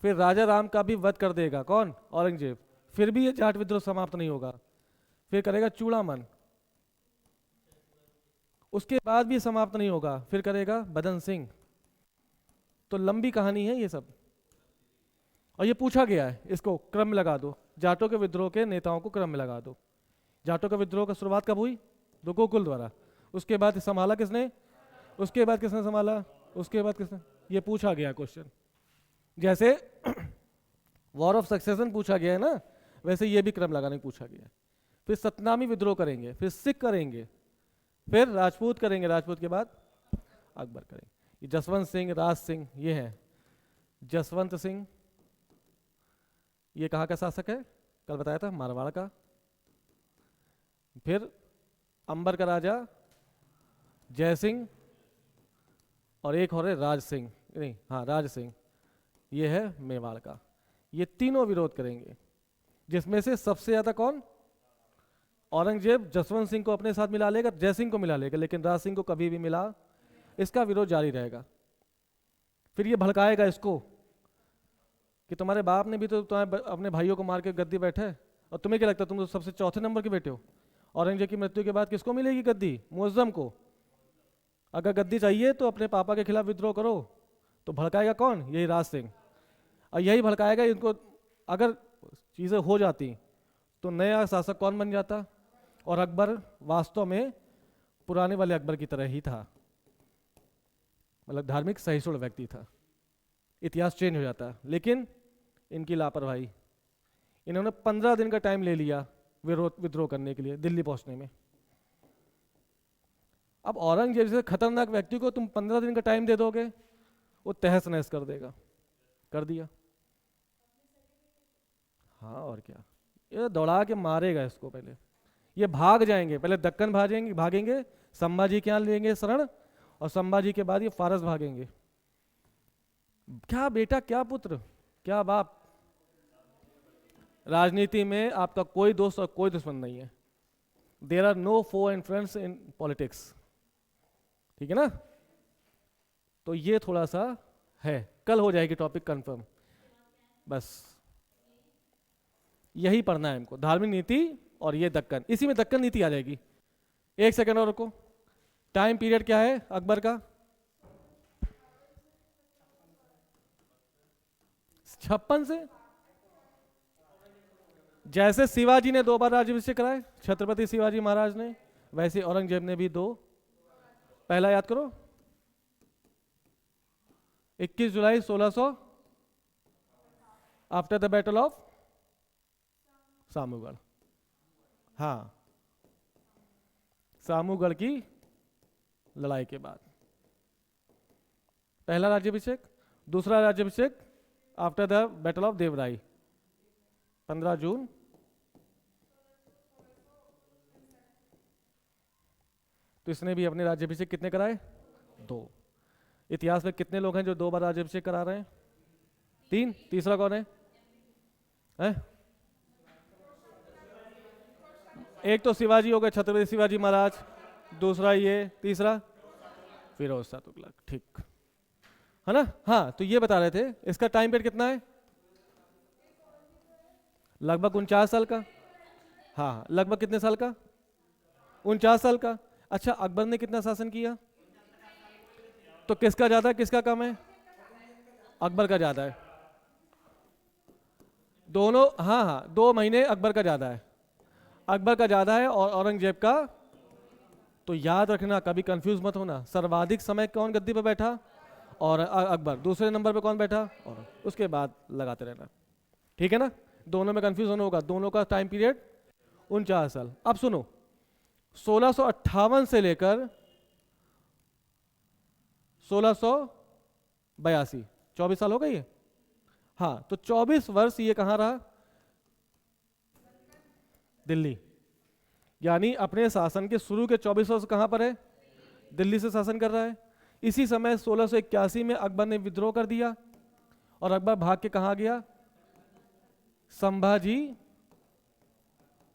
A: फिर राजा राम का भी वध कर देगा कौन? औरंगजेब। फिर भी ये जाट विद्रोह समाप्त नहीं होगा। फिर करेगा चूड़ामन, उसके बाद भी समाप्त नहीं होगा। फिर करेगा बदन सिंह। तो लंबी कहानी है ये सब। और ये पूछा गया है, इसको क्रम में लगा दो, जाटों के विद्रोह के नेताओं को क्रम में लगा दो। जाटों का विद्रोह का शुरुआत कब हुई? तो गोकुल द्वारा। उसके बाद संभाला किसने? उसके बाद किसने संभाला? उसके बाद किसने? ये पूछा गया क्वेश्चन। जैसे वॉर ऑफ सक्सेशन पूछा गया है ना, वैसे ये भी क्रम लगाने पूछा गया है। फिर सतनामी विद्रोह करेंगे, फिर सिख करेंगे, फिर राजपूत करेंगे, राजपूत के बाद अकबर करेंगे। ये जसवंत सिंह, राज सिंह, ये है जसवंत सिंह। ये कहाँ का शासक है? कल बताया था, मारवाड़ का। फिर अंबर का राजा जय सिंह, और एक और है राज सिंह, नहीं हाँ राज सिंह, ये है मेवाड़ का। ये तीनों विरोध करेंगे, जिसमें से सबसे ज्यादा कौन? औरंगजेब जसवंत सिंह को अपने साथ मिला लेगा, जय सिंह को मिला लेगा, लेकिन राज सिंह को कभी भी मिला। इसका विरोध जारी रहेगा। फिर ये भड़काएगा इसको कि तुम्हारे बाप ने भी तो तुम्हारे अपने भाइयों को मार के गद्दी बैठे, और तुम्हें क्या लगता है तुम तो सबसे चौथे नंबर के बेटे हो। औरंगजेब की मृत्यु के बाद किसको मिलेगी गद्दी? मुअज्जम को। अगर गद्दी चाहिए तो अपने पापा के खिलाफ विद्रोह करो। तो भड़काएगा कौन? यही राज सिंह। और यही भड़काएगा इनको। अगर चीज़ें हो जाती तो नया शासक कौन बन जाता? और अकबर वास्तव में पुराने वाले अकबर की तरह ही था, मतलब धार्मिक सहिष्णु व्यक्ति था। इतिहास चेंज हो जाता। लेकिन इनकी लापरवाही, इन्होंने 15 दिन का टाइम ले लिया विद्रोह करने के लिए दिल्ली पहुंचने में। अब औरंगजेब जैसे खतरनाक व्यक्ति को तुम 15 दिन का टाइम दे दोगे, वो तहस नहस कर देगा। कर दिया। हाँ और क्या, ये दौड़ा के मारेगा इसको। पहले ये भाग जाएंगे, पहले दक्कन भागेंगे, संभाजी के यहाँ लेंगे शरण, और संभाजी के बाद ये फारस भागेंगे। क्या बेटा, क्या पुत्र, क्या बाप। राजनीति में आपका कोई दोस्त और कोई दुश्मन नहीं है। There are no foe and friends in politics, ठीक है ना। तो ये थोड़ा सा है, कल हो जाएगी टॉपिक कंफर्म। बस यही पढ़ना है हमको, धार्मिक नीति और ये दक्कन। इसी में दक्कन नीति आ जाएगी। एक सेकंड और रुको। टाइम पीरियड क्या है अकबर का? 56 से। जैसे शिवाजी ने 2 बार राज्याभिषेक कराए, छत्रपति शिवाजी महाराज ने, वैसे औरंगजेब ने भी 2। पहला याद करो, 21 जुलाई 1600, after the battle of Samugarh. हाँ, सामूगढ़ की लड़ाई के बाद पहला राज्याभिषेक। दूसरा राज्याभिषेक आफ्टर द बैटल ऑफ देवराई, 15 जून। तो इसने भी अपने राज्याभिषेक कितने कराए? 2। इतिहास में कितने लोग हैं जो 2 बार राज्याभिषेक करा रहे हैं? 3। तीसरा कौन है? एक तो शिवाजी हो गए, छत्रपति शिवाजी महाराज। दूसरा ये, तीसरा फिरोज शाह तुगलक, ठीक है ना। हाँ, तो ये बता रहे थे इसका टाइम पीरियड कितना है? लगभग 49 साल का। हाँ, लगभग कितने साल का? 49 साल का। अच्छा, अकबर ने कितना शासन किया? तो किसका ज्यादा है किसका कम है? अकबर का ज्यादा है। दोनों, हाँ हाँ, 2 महीने अकबर का ज्यादा है, अकबर का ज्यादा है और औरंगजेब का। तो याद रखना, कभी कंफ्यूज मत होना, सर्वाधिक समय कौन गद्दी पर बैठा? और अकबर। दूसरे नंबर पे कौन बैठा? और उसके बाद लगाते रहना, ठीक है ना? दोनों में कंफ्यूजन होगा। दोनों का टाइम पीरियड 49 साल। अब सुनो, 1658 से लेकर 1682, 24 साल हो गई है। हाँ, तो 24 वर्ष ये कहाँ रहा? दिल्ली। यानी अपने शासन के शुरू के 24 वर्ष कहाँ पर है? दिल्ली से शासन कर रहा है। इसी समय 1681 में अकबर ने विद्रोह कर दिया और अकबर भाग के कहाँ गया? संभाजी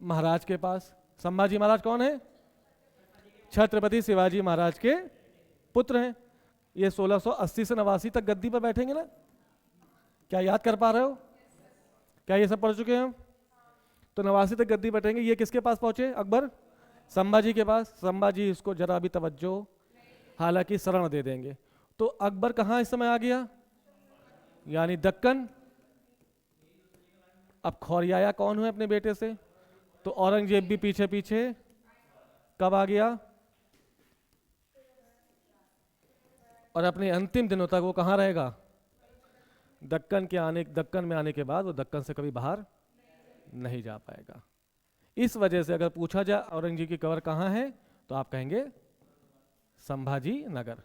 A: महाराज के पास। संभाजी महाराज कौन है? छत्रपति शिवाजी महाराज के पुत्र हैं। ये 1680 से 89 तक गद्दी पर बैठेंगे ना? क्या याद कर पा रहे हो? क्या ये सब पढ़ चुके हैं हम? तो 89 तक गद्दी बैठेंगे। ये किसके पास पहुंचे? अकबर संभाजी के पास। संभाजी इसको जरा भी तवज्जो, हालांकि शरण दे देंगे। तो अकबर कहाँ इस समय आ गया? यानी दक्कन। अब खौरियाया कौन हुए अपने बेटे से? तो औरंगजेब भी पीछे पीछे कब आ गया? और अपने अंतिम दिनों तक वो कहाँ रहेगा? दक्कन में आने के बाद वो दक्कन से कभी बाहर नहीं जा पाएगा। इस वजह से अगर पूछा जाए औरंगजेब की कब्र कहाँ है, तो आप कहेंगे संभाजी नगर।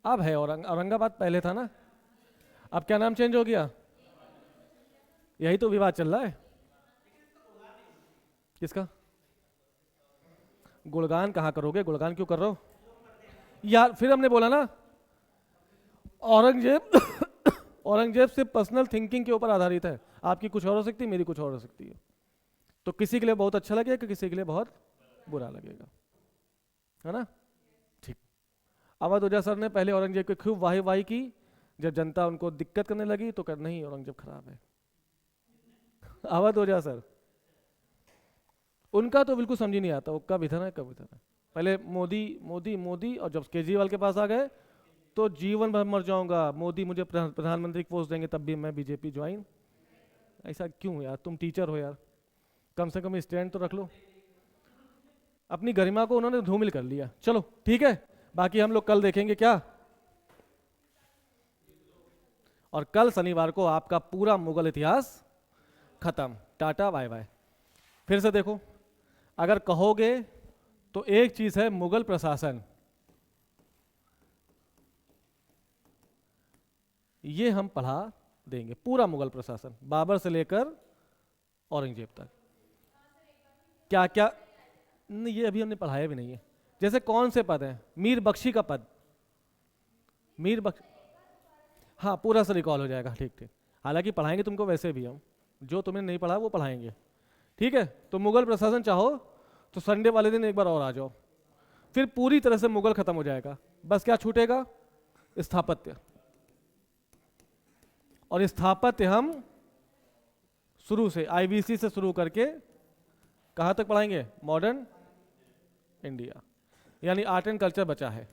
A: अब है औरंगाबाद पहले था ना, अब क्या नाम चेंज हो गया? यही तो विवाद चल रहा है। किसका गुणगान? कहाँ करोगे गुणगान, क्यों कर रहे हो यार? फिर हमने बोला ना, औरंगजेब औरंगजेब सिर्फ पर्सनल थिंकिंग के ऊपर आधारित है। आपकी कुछ और हो सकती है, मेरी कुछ और हो सकती है। तो किसी के लिए बहुत अच्छा लगेगा, किसी के लिए बहुत बुरा लगेगा, है ना? ठीक। अवध ओझा सर ने पहले औरंगजेब की खूब वाही वाही की। जब जनता उनको दिक्कत करने लगी तो कर नहीं, औरंगजेब खराब है। अवध ओझा सर, उनका तो बिल्कुल समझ ही नहीं आता वो कब इधर है कब उधर है। पहले मोदी मोदी मोदी, और जब केजरीवाल के पास आ गए तो जीवन भर मर जाऊंगा, मोदी मुझे प्रधानमंत्री की पोस्ट देंगे तब भी मैं बीजेपी ज्वाइन। ऐसा क्यों यार? तुम टीचर हो यार, कम से कम स्टैंड तो रख लो। अपनी गरिमा को उन्होंने धूमिल कर लिया। चलो ठीक है, बाकी हम लोग कल देखेंगे क्या। और कल शनिवार को आपका पूरा मुगल इतिहास खत्म। Tata bye bye. फिर से देखो, अगर कहोगे तो एक चीज है मुगल प्रशासन, ये हम पढ़ा देंगे। पूरा मुगल प्रशासन, बाबर से लेकर औरंगजेब तक, क्या क्या नहीं, ये अभी हमने पढ़ाया भी नहीं है। जैसे कौन से पद हैं? मीर बख्शी का पद, मीर बख्श, हाँ पूरा से रिकॉल हो जाएगा। ठीक ठीक, हालांकि पढ़ाएंगे तुमको वैसे भी हम, जो तुमने नहीं पढ़ा वो पढ़ाएंगे, ठीक है? तो मुगल प्रशासन चाहो तो संडे वाले दिन एक बार और आ जाओ, फिर पूरी तरह से मुगल खत्म हो जाएगा। बस क्या छूटेगा? स्थापत्य। और स्थापत्य हम शुरू से आईबीसी से शुरू करके कहाँ तक पढ़ाएंगे? मॉडर्न इंडिया, यानी आर्ट एंड कल्चर बचा है।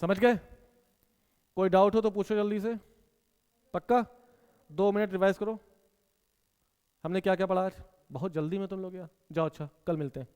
A: समझ गए? कोई डाउट हो तो पूछो जल्दी से। पक्का 2 मिनट रिवाइज करो। हमने क्या क्या पढ़ा आज? बहुत जल्दी में तुम लोग यार। जाओ, अच्छा कल मिलते हैं।